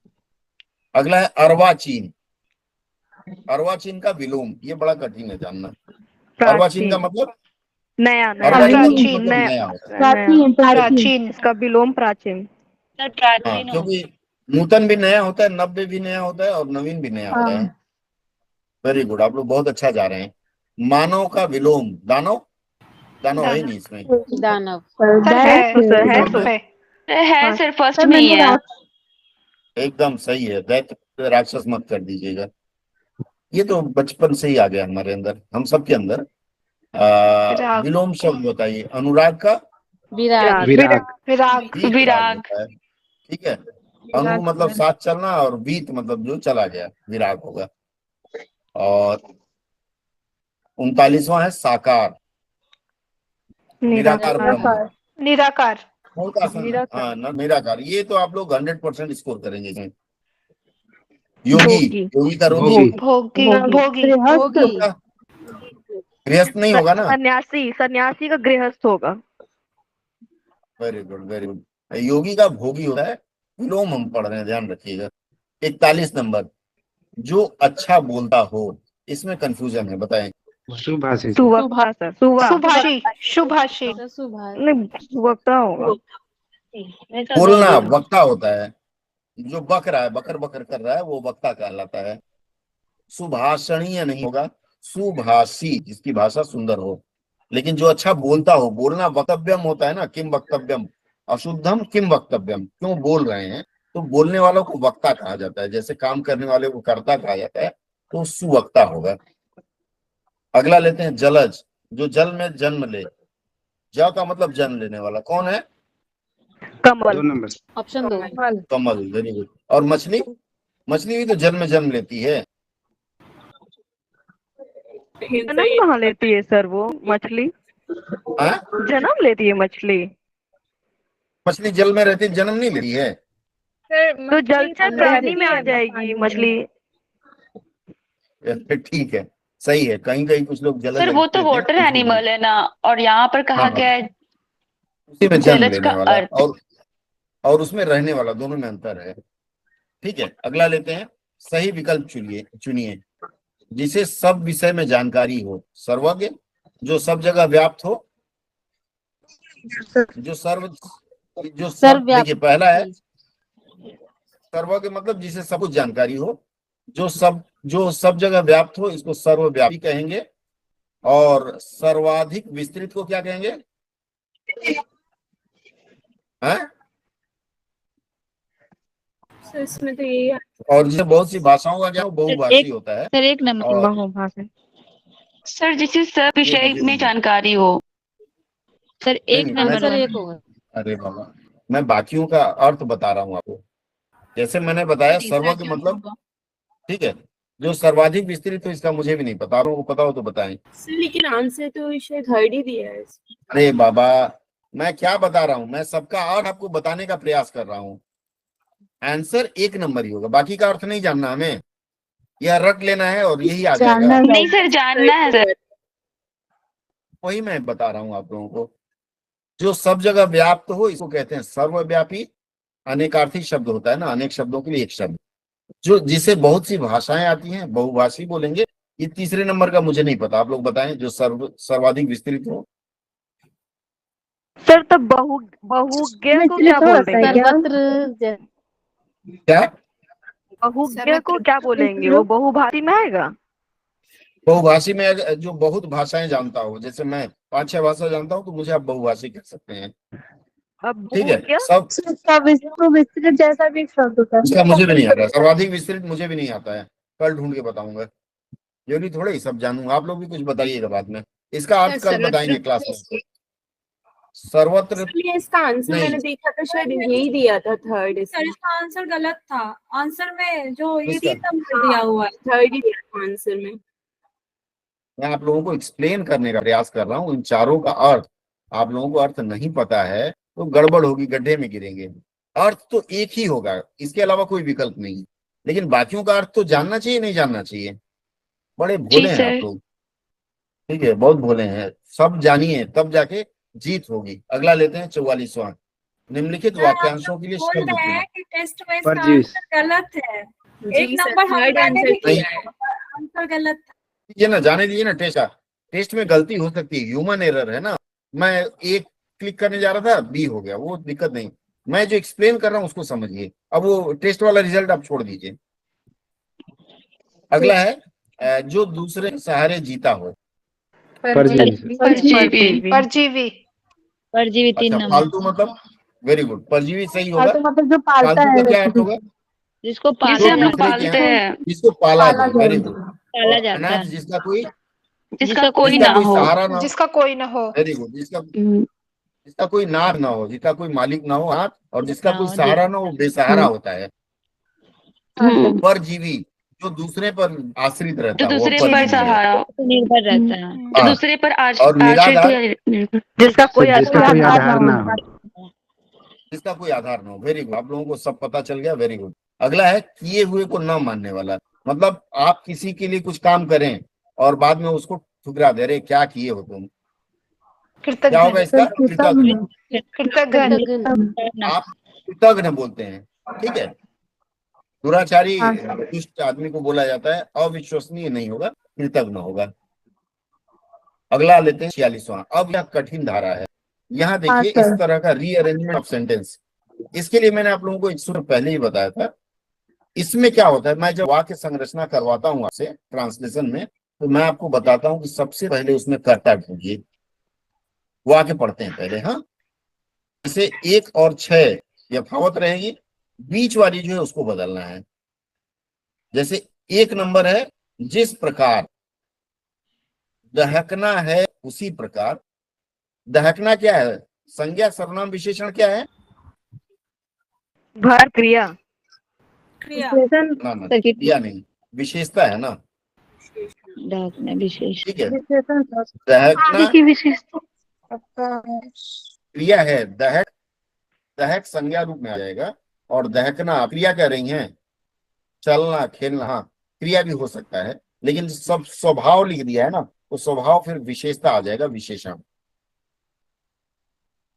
अगला है अर्वाचीन। अर्वाचीन का विलोम, ये बड़ा कठिन है जानना। अर्वाचीन का मतलब नया नया अर्वाचीन का प्राचीन, मतलब नया नया होता है। प्राचीन प्राचीन प्राचीन। इसका विलोम प्राचीन। सर हाँ, प्राचीन हो क्योंकि नूतन भी नया होता है, नव्य भी नया होता है और नवीन भी नया होता है। वेरी गुड, आप लोग बहुत अच्छा जा रहे हैं। मानव का विलोम दानव। दानव है ही नहीं इसमें। दानव। सर है, सर है दानव है। है सर, फर्स्ट सर में ही मैंने है। एकदम सही है, दैत्य राक्षस मत कर दीजिएगा। ये तो बचपन से ही आ गया हमारे अंदर, हम सबके अंदर। विराग। विलोम शब्द बताइए। अनुराग का विराग। विराग। विराग। वीत विराग। होता है। ठीक है, अनु मतलब साथ चलना और वीत मतलब जो चला गया, विराग होगा। और 39वां है साकार। निराकार ब्रह्म। निराकार। बहुत आसान है। हाँ निराकार, ये तो आप लोग 100% स्कोर करेंगे इसमें। योगी, योगी का रोगी। भोगी। भोगी। भोगी। गृहस्थ नहीं होगा ना। सन्यासी, सन्यासी का गृहस्थ होगा। Very good very good. योगी का भोगी होता है। विलोम हम पढ़ रहे हैं, ध्यान रखिएगा। 41 नंबर, जो अच्छा बोलता हो, इसमें कंफ्यूजन है, बताएं। सुभाषित। सुवक्ता सर, सुभाषी। शुभाषी। सर सुभाष। नहीं वक्ता होगा। बोलना वक्ता होता है। जो बक रहा है, बकर बकर कर रहा है, वो वक्ता कहलाता है। सुभाषणीय नहीं होगा, सुभाषी, जिसकी भाषा सुंदर हो। लेकिन जो अच्छा बोलता हो, बोलना वक्तव्यम होता है ना, किम वक्तव्यम, अशुद्धम किम वक्तव्यम, क्यों बोल रहे हैं, तो बोलने वालों को वक्ता कहा जाता है। जैसे काम करने वाले को कर्ता कहा जाता है, तो सुवक्ता होगा। अगला लेते हैं जलज, जो जल में जन्म ले। ज का मतलब जन्म लेने वाला, कौन है? कमल। 2 नंबर। ऑप्शन 2। कमल, वेरी गुड। और मछली, मछली भी तो जल में जन्म लेती है। जन्म कहाँ लेती है सर वो मछली? हाँ? जन्म लेती है मछली। मछली जल में रहती, जन्म नहीं लेती है। तो जलचर प्राणी में आ जाएगी मछली। ठीक है, सही है। कहीं कहीं कुछ लोग जलज सर वो तो कहते हैं, वाटर कुछ एनिमल है ना, और यहाँ पर कहा हाँ, गया है उसी में जन्म जलज लेने का वाला अर्थ। और उसमें रहने वाला, दोनों में अंतर है। ठीक है, अगला लेते हैं। सही विकल्प चुनिए। जिसे सब विषय में जानकारी हो। सर्वज्ञ, जो सब जगह व्याप्त हो। जो सर्व देखिए पहला है सर्वज्ञ, मतलब जिसे सब कुछ जानकारी हो। जो सब जगह व्याप्त हो, इसको सर्वव्यापी कहेंगे। और सर्वाधिक विस्तृत को क्या कहेंगे? हैं? सर इसमें तो यही है। और जिसे बहुत सी भाषाओं का क्या हो, बहुभाषी होता है। सर एक नंबर। और बहुभाषी। सर जिसे सब विषय में जानकारी हो। सर एक नहीं, नंबर। आंसर एक होगा। अरे बाबा, मैं बाकियों का अर्थ बता रहा हूँ आपको। जैसे मैंने बताया सर्वज्ञ मतलब, ठीक है, जो सर्वाधिक विस्तृत, तो इसका मुझे भी नहीं पता, आपको पता हो तो बताएं। सर लेकिन आंसर तो शायद थर्ड ही दिया है। अरे बाबा, मैं क्या बता रहा हूँ, मैं सबका अर्थ आपको बताने का प्रयास कर रहा हूँ। आंसर एक नंबर ही होगा, बाकी का अर्थ नहीं जानना हमें, यह रट लेना है और यही आ जाएगा। नहीं सर, जानना है सर। वही मैं बता रहा हूँ आप लोगों को। जो सब जगह व्याप्त हो, इसको कहते हैं सर्वव्यापी। अनेकार्थी शब्द होता है ना, अनेक शब्दों के लिए एक शब्द। जो जिसे बहुत सी भाषाएं आती हैं, बहुभाषी बोलेंगे। ये तीसरे नंबर का मुझे नहीं पता, आप लोग बताएं। जो सर्वाधिक विस्तृत हो। सर तो बहुज्ञ को क्या बोलते हैं? सर्वत्र। क्या? बहुज्ञ को क्या बोलेंगे? वो बहुभाषी में आएगा। बहुभाषी में जो बहुत भाषाएं जानता हो, जैसे मैं 5-6 भाषा जानता हूँ, तो मुझे आप बहुभाषी कह सकते हैं। अब ठीक है, बहुज्ञ सब विस्तृत जैसा भी एक शब्द होता है। इसका मुझे भी नहीं आता, सर्वाधिक विस्तृत मुझे भी नहीं आता है। कल ढूंढ के बताऊंगा, ये नहीं थोड़ा ही सब जानूंगा। आप लोग भी कुछ बताइएगा बाद में, इसका अर्थ कल बताएंगे क्लास में। सर्वत्र इसका आंसर नहीं। मैंने देखा था, शायद यही दिया था थर्ड। सर इसका आंसर गलत था। आंसर में जो ये इसका? दिया हुआ है थर्ड ही दिया था आंसर में। मैं आप लोगों को एक्सप्लेन करने का प्रयास कर रहा हूँ। इन चारों का अर्थ आप लोगों को अर्थ नहीं पता है तो गड़बड़ होगी, गड्ढे में गिरेंगे। अर्थ तो एक ही होगा, इसके अलावा कोई विकल्प नहीं है। लेकिन बाकियों का अर्थ तो जानना चाहिए, नहीं जानना चाहिए? बड़े भोले हैं आप सर। लोग, ठीक है, बहुत भोले हैं। सब जानिए तब जाके जीत होगी। अगला लेते हैं 44वां। निम्नलिखित वाक्यांशों के लिए बोल शब्द रहे चुनें। हैं कि टेस्ट में इसका परजीवी। आंसर गलत है। एक जी सर, नंबर हम थर्ड मैंने आंसर भी किया किया है। आंसर गलत था। ये ना जाने दीजिए ना, टेस्ट का, टेस्ट में गलती हो सकती है, ह्यूमन एरर है ना। मैं एक क्लिक करने जा रहा था, बी हो गया, वो दिक्कत नहीं। मैं जो एक्सप्लेन कर रहा हूँ उसको समझिए। अब वो टेस्ट वाला रिजल्ट आप छोड़ दीजिए। अगला है जो दूसरे के सहारे जीता हो। परजीवी। परजीवी। परजीवी। परजीवी 3 अच्छा, नंबर। फालतू मतलब, वेरी गुड, परजीवी सही होगा। तो मतलब जो पालता फालतू है का क्या अर्थ व्यक्ति होगा? जिसको जिसे जो हम पाला लोग दूसरे के पालते यहाँ हैं, जिसको पाला पाला जाए, वेरी जाए। गुड। पाला जाता अनाथ है, जिसका कोई जिसका कोई ना हो। सहारा ना हो, जिसका कोई न हो। Very good. जिसका हम्म, जिसका कोई नाथ ना हो, जिसका कोई मालिक ना हो, हाथ, और जिसका ना कोई हो, सहारा ना हो, बेसहारा होता है। हम्म, परजीवी जो दूसरे पर आश्रित रहता जो है, वो दूसरे पर परजीवी है। सहारा, तो निर्भर रहता है। जो हाँ, दूसरे पर और आश्रित निराधार, या निर्भर। जिसका कोई जिसका कोई आधार ना हो। जिसका कोई आधार ना हो, वेरी गुड। आप लोगों को सब पता चल गया, वेरी गुड। अगला है किए हुए को न मानने वाला। मतलब आप किसी के लिए कुछ काम करें और बाद में उसको ठुकरा दे रहे, क्या किए हो तुम। क्या होगा इसका? कृतज्ञ। कृतज्ञ। आप कृतज्ञ बोलते हैं, ठीक है। दुराचारी दुष्ट आदमी को बोला जाता है, अविश्वसनीय नहीं होगा, कृतज्ञ होगा। अगला लेते हैं 46वां। अब यह कठिन धारा है। यहाँ देखिए इस तरह का रीअरेंजमेंट ऑफ सेंटेंस। इसके लिए मैंने आप लोगों को एक सूत्र पहले ही बताया था। इसमें क्या होता है, मैं जब वाक्य संरचना करवाता हूँ आपसे ट्रांसलेशन में, तो मैं आपको बताता हूँ कि सबसे पहले उसमें कर्ता ढूंढिए। वो आके पढ़ते हैं पहले। हाँ, इसे 1 और 6 यथावत रहेगी, बीच वाली जो है उसको बदलना है। जैसे 1 नंबर है, जिस प्रकार दहकना है उसी प्रकार। दहकना क्या है? संज्ञा, सर्वनाम, विशेषण क्या है? भर क्रिया। ना ना, क्रिया नहीं, विशेषता है ना। दहकना विशेष, ठीक है, दहकना की विशेषता। क्रिया है। दहक, दहक संज्ञा रूप में आ जाएगा, और दहकना क्रिया कह रही हैं, चलना, खेलना। हाँ, क्रिया भी हो सकता है, लेकिन सब स्वभाव लिख दिया है ना, तो स्वभाव फिर विशेषता आ जाएगा, विशेषण।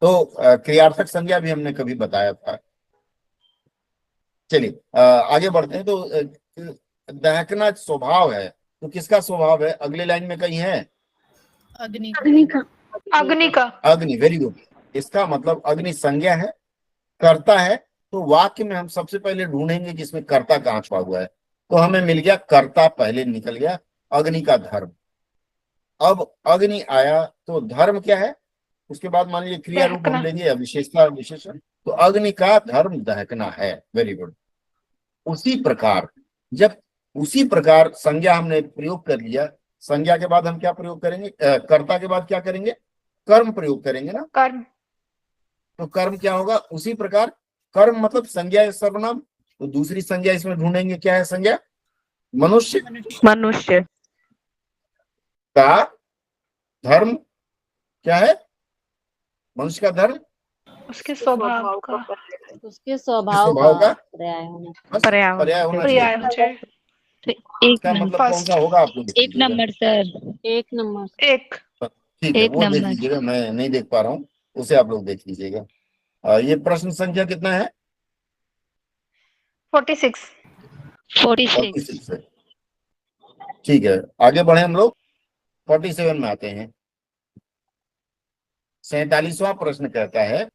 तो क्रियार्थक संज्ञा भी हमने कभी बताया था। चलिए आगे बढ़ते हैं। तो दहकना स्वभाव है, तो किसका स्वभाव है? अगले लाइन में कहीं है अग्नि का। अग्नि का। अग्नि, वेरी गुड। इसका मतलब अग्नि संज्ञा है, कर्ता है। तो वाक्य में हम सबसे पहले ढूंढेंगे कि इसमें कर्ता कहाँ छुपा हुआ है। तो हमें मिल गया, कर्ता पहले निकल गया, अग्नि का धर्म। अब अग्नि आया तो धर्म क्या है? उसके बाद मान लीजिए क्रिया रूप हम लेंगे या विशेषता, विशेषण। तो अग्नि का धर्म दहकना है, वेरी गुड। उसी प्रकार, जब उसी प्रकार संज्ञा हमने प्रयोग कर लिया, संज्ञा के बाद हम क्या प्रयोग करेंगे? कर्ता के बाद क्या करेंगे? कर्म प्रयोग करेंगे ना। कर्म। तो कर्म क्या होगा? उसी प्रकार। कर्म मतलब संज्ञा है, सर्वनाम। तो दूसरी संज्ञा इसमें ढूंढेंगे, क्या है संज्ञा? मनुष्य। मनुष्य का धर्म क्या है? मनुष्य का धर्म उसके स्वभाव का। उसके स्वभाव स्वभाव का पर्याय होना। बस पर्याय पर्याय होना पर्याय चाहिए। हो जाए। तो एक इसका नंबर, मतलब कौन सा होगा आपको देख 1 लीजिएगा। Number sir, 1 number. एक। ठीक है, 1 वो देख नंबर। लीजिएगा, मैं नहीं देख पा रहा हूँ, उसे आप लोग देख लीजिएगा। ये प्रश्न संख्या कितना है? 46। 46। है। ठीक है, आगे बढ़े हम लोग, 47 में आते हैं। 47वां प्रश्न कहता है,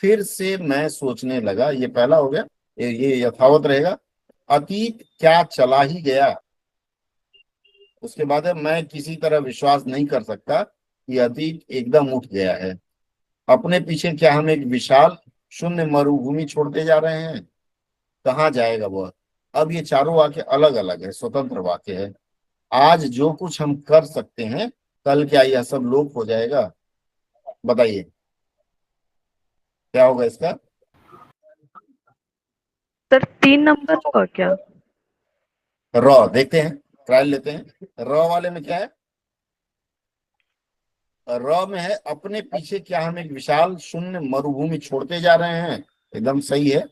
फिर से मैं सोचने लगा। ये पहला हो गया, ये यथावत रहेगा। अतीत क्या चला ही गया। उसके बाद है, मैं किसी तरह विश्वास नहीं कर सकता कि अतीत एकदम उठ गया है। अपने पीछे क्या हम एक विशाल शून्य मरुभूमि छोड़ते जा रहे हैं? कहाँ जाएगा वह? अब ये चारों वाक्य अलग अलग है, स्वतंत्र वाक्य है। आज जो कुछ हम कर सकते हैं, कल क्या यह सब लोप हो जाएगा? बताइए क्या होगा इसका? सर 3 नंबर होगा क्या? रॉ देखते हैं, ट्रायल लेते हैं। रॉ वाले में क्या है? रॉ में है, अपने पीछे क्या हम एक विशाल शून्य मरुभूमि छोड़ते जा रहे हैं? एकदम सही है।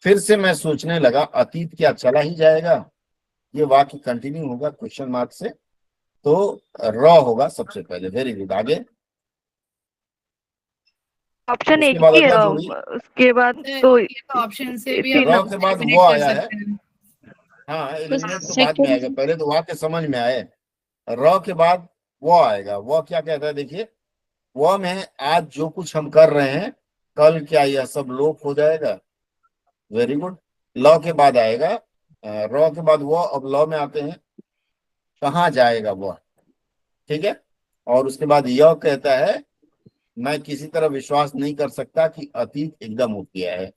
फिर से मैं सोचने लगा अतीत क्या चला ही जाएगा, ये वाक्य कंटिन्यू होगा क्वेश्चन मार्क से, तो र होगा सबसे पहले। वेरी गुड, आगे। ऑप्शन उसके एक बाद ही है, अगला जोड़ी, उसके बाद तो ये तो ऑप्शन से भी तीन र हम के बाद एलिमिनेट वो कर आया है। सकते हैं। हाँ, एलिमिनेट तो बाद में आएगा, पहले तो वाक्य समझ में आए। र के बाद वो आएगा। वो क्या कहता है, देखिए, वो में आज जो कुछ हम कर रहे हैं कल क्या यह सब लोप हो जाएगा। Very good. लॉ के बाद आएगा रॉ के बाद वो, अब लॉ में आते हैं कहाँ जाएगा वो, ठीक है। और उसके बाद यह कहता है मैं किसी तरह विश्वास नहीं कर सकता कि अतीत एकदम उठ गया है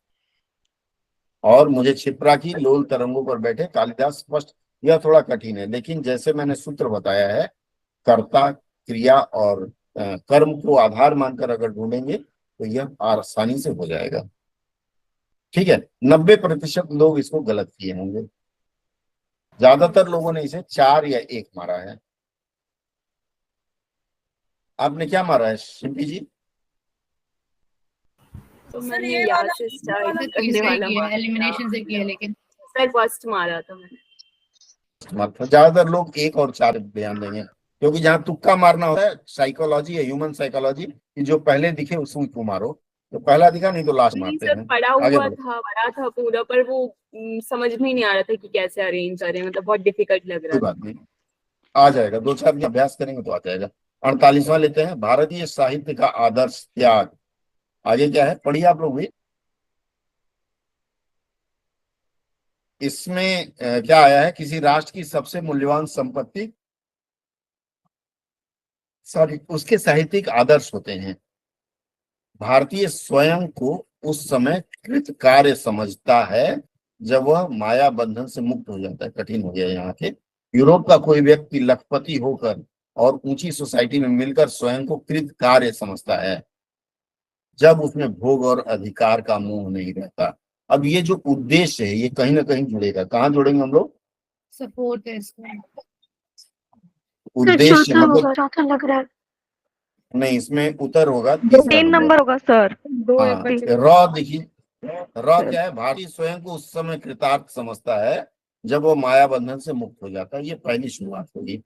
और मुझे क्षिप्रा की लोल तरंगों पर बैठे कालिदास स्पष्ट। यह थोड़ा कठिन है, लेकिन जैसे मैंने सूत्र बताया है, कर्ता, क्रिया और कर्म को आधार मानकर अगर ढूंढेंगे तो यह आसानी से हो जाएगा, ठीक है। 90% लोग इसको गलत किए होंगे, ज्यादातर लोगों ने इसे 4 या 1 मारा है। आपने क्या मारा है शिल्पी जी? तो सर, मैंने ये यहाँ वाला से स्टार्ट तो करने तीसरे वाला किया, मारा एलिमिनेशन से था। किया, लेकिन सर फर्स्ट मारा था मैंने। ज्यादातर लोग 1 और 4 ध्यान देंगे, क्योंकि जहां तुक्का मारना होता है, साइकोलॉजी है, ह्यूमन साइकोलॉजी, कि जो पहले दिखे उसको को मारो, तो पहला दिखा नहीं तो लास्ट नहीं मारते सर, हैं। पढ़ा आगे हुआ बढ़ो। था, पढ़ा था पूरा, पर वो समझ में ही नहीं आ रहा था कि कैसे अरेंज करें, मतलब बहुत डिफिकल्ट लग कोई रहा था। बात नहीं, आ जाएगा, 2-4 दिन अभ्यास करेंगे तो आ जाएगा। 48वां लेते हैं, भारतीय साहित्य का आदर्श त्याग। आगे क्या है, पढ़िए आप लोग भी। इसमें क्या आया है, किसी राष्ट्र की सबसे मूल्यवान संपत्ति, सॉरी, उसके साहित्यिक आदर्श होते हैं। भारतीय स्वयं को उस समय कृत कार्य समझता है जब वह माया बंधन से मुक्त हो जाता है। कठिन हो गया यहाँ के। यूरोप का कोई व्यक्ति लखपति होकर और ऊंची सोसाइटी में मिलकर स्वयं को कृत कार्य समझता है जब उसमें भोग और अधिकार का मोह नहीं रहता। अब ये जो उद्देश्य है ये कहीं ना कहीं जुड़ेगा, कहाँ जोड़ेंगे हम लोग? सपोर्ट है इसको। उद्देश्य मतलब चौथा लग रहा है। नहीं, इसमें उत्तर होगा 3 नंबर होगा सर। हाँ, रॉ देखिए, रॉ क्या है, भारतीय स्वयं को उस समय कृतार्थ समझता है जब वो माया बंधन से मुक्त हो जाता है। ये पहली शुरुआत होगी,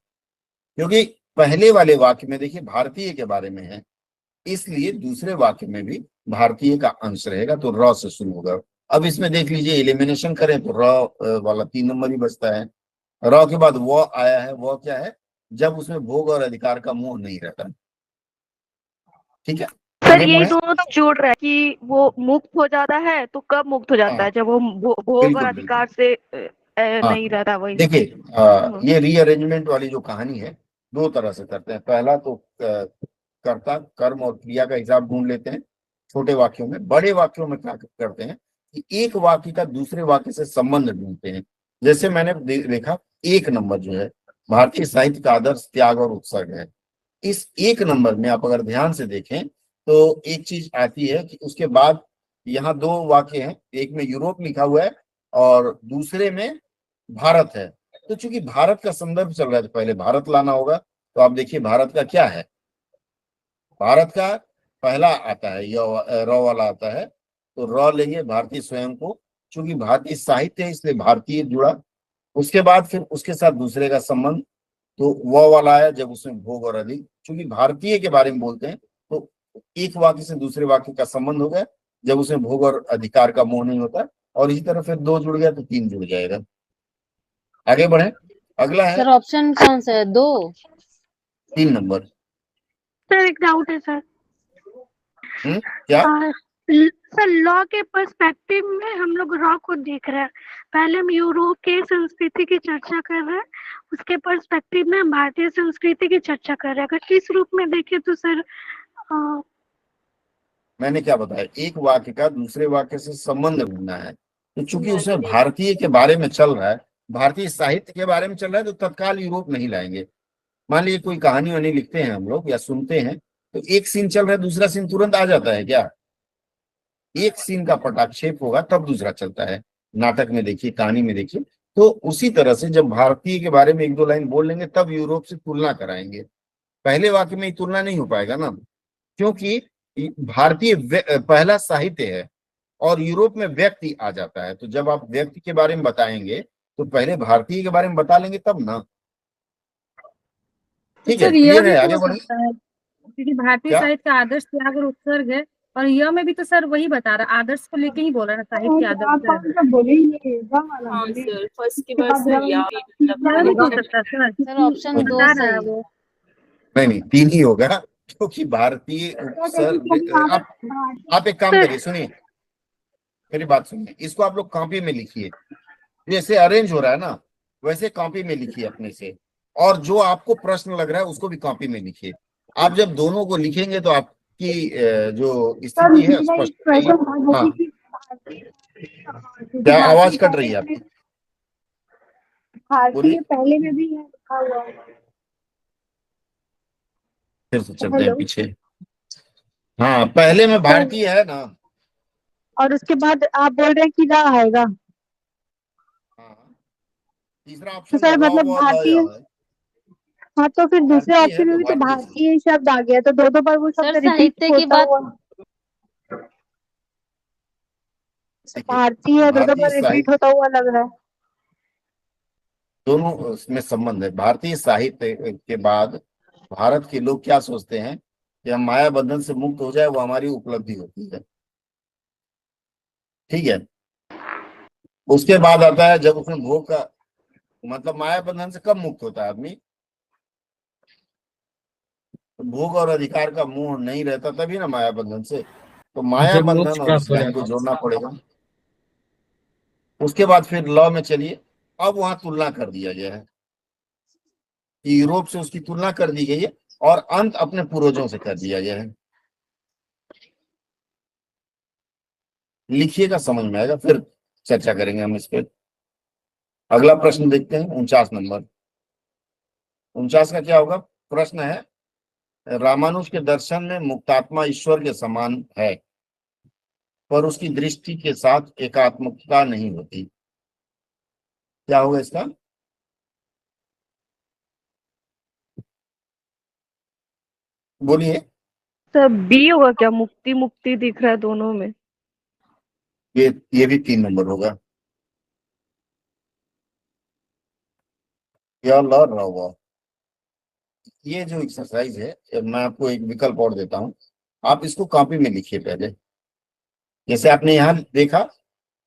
क्योंकि पहले वाले वाक्य में देखिए भारतीय के बारे में है, इसलिए दूसरे वाक्य में भी भारतीय का अंश रहेगा, तो रॉ से शुरू होगा। अब इसमें देख लीजिए, एलिमिनेशन करें तो रॉ वाला 3 नंबर ही बचता है। रॉ के बाद वो आया है, वो क्या है, जब उसमें भोग और अधिकार का मोह नहीं रहता, ठीक है। सर आगे ये बढ़े। दोनों जोड़ रहा है कि वो मुक्त हो जाता है, तो कब मुक्त हो जाता है? जब वो भोग और बिल्कुल अधिकार से हाँ, नहीं रहता। वही देखिए ये रीअरेंजमेंट वाली जो कहानी है 2 तरह से करते हैं। पहला तो कर्ता, कर्म और क्रिया का हिसाब ढूंढ लेते हैं छोटे वाक्यों में। बड़े वाक्यों में क्या करते हैं कि एक वाक्य का दूसरे वाक्य से संबंध ढूंढते हैं। जैसे मैंने देखा 1 नंबर जो है भारतीय साहित्य का आदर्श त्याग और उत्सर्ग है। इस 1 नंबर में आप अगर ध्यान से देखें तो एक चीज आती है कि उसके बाद यहाँ 2 वाक्य हैं, एक में यूरोप लिखा हुआ है और दूसरे में भारत है। तो चूंकि भारत का संदर्भ चल रहा है तो पहले भारत लाना होगा। तो आप देखिए भारत का क्या है, भारत का पहला आता है रॉ वाला आता है, तो रॉ लेंगे भारतीय स्वयं को, चूंकि भारतीय साहित्य है इसलिए भारतीय जुड़ा। उसके बाद फिर उसके साथ दूसरे का संबंध, तो वो वाला आया जब उसमें भोग और अधिक। चूंकि भारतीय के बारे में बोलते हैं तो एक वाक्य से दूसरे वाक्य का संबंध हो गया जब उसमें भोग और अधिकार का मोह नहीं होता, और इसी तरह फिर 2 जुड़ गया तो 3 जुड़ जाएगा। आगे बढ़े, अगला है सर ऑप्शन कौन सा है? 2, 3 नंबर। सर एक डाउट है सर। क्या? सर लॉ के पर्सपेक्टिव में हम लोग रॉ को देख रहे हैं, पहले हम यूरोप के संस्कृति की चर्चा कर रहे हैं, उसके पर्सपेक्टिव में हम भारतीय संस्कृति की चर्चा कर रहे हैं। अगर इस रूप में देखें तो सर मैंने क्या बताया, एक वाक्य का दूसरे वाक्य से संबंध ढूंढना है। तो चूंकि उसमें भारतीय के बारे में चल रहा है, भारतीय साहित्य के बारे में चल रहा है, तो तत्काल यूरोप नहीं लाएंगे। मान लीजिए कोई कहानी वानी लिखते हैं हम लोग या सुनते हैं, तो एक सीन चल रहा है दूसरा सीन तुरंत आ जाता है क्या? एक सीन का पटाक्षेप होगा तब दूसरा चलता है। नाटक में देखिए, कहानी में देखिए। तो उसी तरह से जब भारतीय के बारे में 1-2 लाइन बोल लेंगे तब यूरोप से तुलना कराएंगे। पहले वाक्य में तुलना नहीं हो पाएगा ना, क्योंकि भारतीय पहला साहित्य है और यूरोप में व्यक्ति आ जाता है। तो जब आप व्यक्ति के बारे में बताएंगे तो पहले भारतीय के बारे में बता लेंगे तब ना। ठीक है, सर यह क्लियर भी है, तो आगे हो बढ़े। सकता है क्योंकि भारतीय क्या? साहित्य का आदर्श त्याग और उत्सर्ग है, और यह में भी तो सर वही बता रहा, आदर्श को लेके ही बोला ना, साहित्य आदर्श है। हाँ सर, फर्स्ट के बाद सर या भी यह भी तो हो मतलब सकता है सर, सर ऑप्शन क्योंकि 2 बता रहा है सही है। वो। नहीं 3 ही होगा, क्योंकि भारतीय उपसर्ग। आप एक काम करिए, सुनिए मेरी बात सुनिए, इसको आप लोग कॉपी में लिखिए, जैसे अरेंज हो रहा है ना वैसे कॉपी में लिखिए अपने से, और जो आपको प्रश्न लग रहा है उसको भी कॉपी में लिखिए। आप जब दोनों को लिखेंगे तो आपकी जो स्थिति है स्पष्ट हो जाएगी। हाँ, क्या आवाज कट रही है आपकी? बोलिए, पहले में भी है लिखा हुआ। फिर से चलते हैं पीछे। हाँ, पहले में भारतीय है ना, और उसके बाद आप बोल रहे हैं कि ला आएगा। हाँ, तीसरा तो ऑप्शन सर लगा मतलब हुआ भारतीय, है। हाँ तो फिर दूसरे भारतीय है ऑप्शन में तो भी तो भारतीय भारतीय शब्द आ गया, तो दो बार वो शब्द सर रिपीट साहित्य की होता बात, हुआ भारतीय है, दो भारतीय बार रिपीट साहित्य, होता हुआ लग रहा है। दोनों उसमें संबंध है। भारतीय साहित्य के बाद भारत के लोग क्या सोचते हैं कि हम माया बंधन से मुक्त हो जाए, वो हमारी उपलब्धि होती है। ठीक है, उसके बाद आता है जब उसमें भोग का मतलब माया बंधन से कब मुक्त होता है आदमी, तो भोग और अधिकार का मोह नहीं रहता तभी ना माया बंधन से। तो माया जब मोक्ष बंधन और इस प्राप्त हो लाइन को जाता है। जोड़ना पड़ेगा। उसके बाद फिर लॉ में चलिए, अब वहां तुलना कर दिया गया है, यूरोप से उसकी तुलना कर दी गई है और अंत अपने पूर्वजों से कर दिया गया है। लिखिएगा, समझ में आएगा, फिर चर्चा करेंगे हम इस पे। अगला प्रश्न देखते हैं 49 नंबर। 49 का क्या होगा? प्रश्न है, रामानुज के दर्शन में मुक्तात्मा ईश्वर के समान है पर उसकी दृष्टि के साथ एकात्मकता नहीं होती। क्या होगा इसका? बोलिए। सर बी होगा क्या? मुक्ति मुक्ति दिख रहा है दोनों में। ये भी 3 नंबर होगा। या लड़ रहा हुआ, ये जो एक्सरसाइज है मैं आपको एक विकल्प और देता हूं, आप इसको कॉपी में लिखिए पहले। जैसे आपने यहाँ देखा,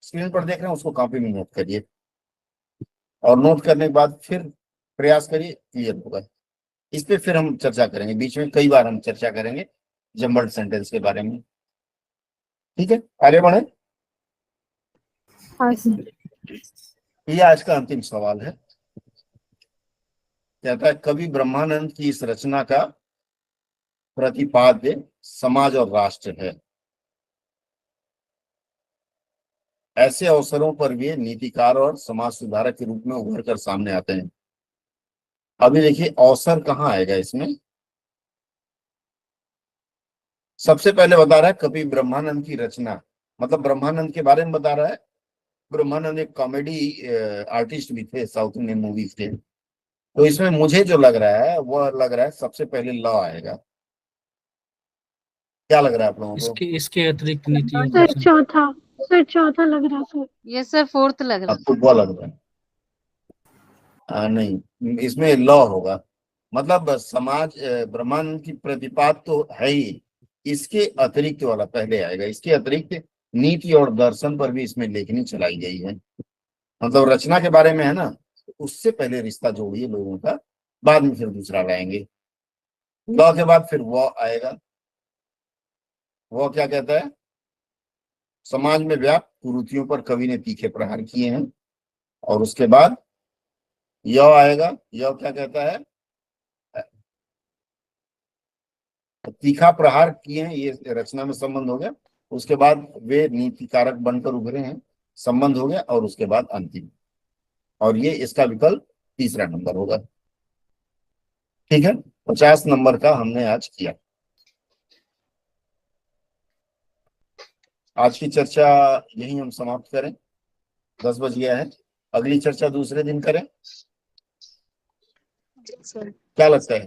स्क्रीन पर देख रहे हैं, उसको कॉपी में नोट करिए और नोट करने के बाद फिर प्रयास करिए, क्लियर होगा। इस पे फिर हम चर्चा करेंगे, बीच में कई बार हम चर्चा करेंगे जम्बल्ड सेंटेंस के बारे में। ठीक है, आगे बढ़े। ये आज का अंतिम सवाल है। कहता है, कवि ब्रह्मानंद की इस रचना का प्रतिपाद्य समाज और राष्ट्र है। ऐसे अवसरों पर वे नीतिकार और समाज सुधारक के रूप में उभर कर सामने आते हैं। अभी देखिए अवसर कहाँ आएगा इसमें। सबसे पहले बता रहा है कवि ब्रह्मानंद की रचना, मतलब ब्रह्मानंद के बारे में बता रहा है। ब्रह्मानंद एक कॉमेडी आर्टिस्ट भी थे साउथ इंडियन मूवीज के। तो इसमें मुझे जो लग रहा है वह लग रहा है सबसे पहले लॉ आएगा। क्या लग रहा है आप लोगों को? इसके अतिरिक्त नीति और सर दर्शन। चौथा लग रहा सर। ये सर 4th लग रहा आपको क्या लग रहा है? नहीं, इसमें लॉ होगा। मतलब समाज ब्रह्मानंद की प्रतिपाद तो है ही, इसके अतिरिक्त वाला पहले आएगा। इसके अतिरिक्त नीति और दर्शन पर भी इसमें लेखनी चलाई गई है। मतलब रचना के बारे में है ना, उससे पहले रिश्ता जोड़िए लोगों का, बाद में फिर दूसरा लाएंगे। लॉ के बाद फिर वह आएगा। वह क्या कहता है? समाज में व्याप्त कुरीतियों पर कवि ने तीखे प्रहार किए हैं। और उसके बाद यह आएगा। यह क्या कहता है? तीखा प्रहार किए हैं, ये रचना में संबंध हो गया। उसके बाद वे नीतिकारक बनकर उभरे हैं, संबंध हो गया। और उसके बाद अंतिम, और ये इसका विकल्प तीसरा नंबर होगा। ठीक है, 50 नंबर का हमने आज किया। आज की चर्चा यही हम समाप्त करें, 10 बज गया है। अगली चर्चा दूसरे दिन करें, क्या लगता है?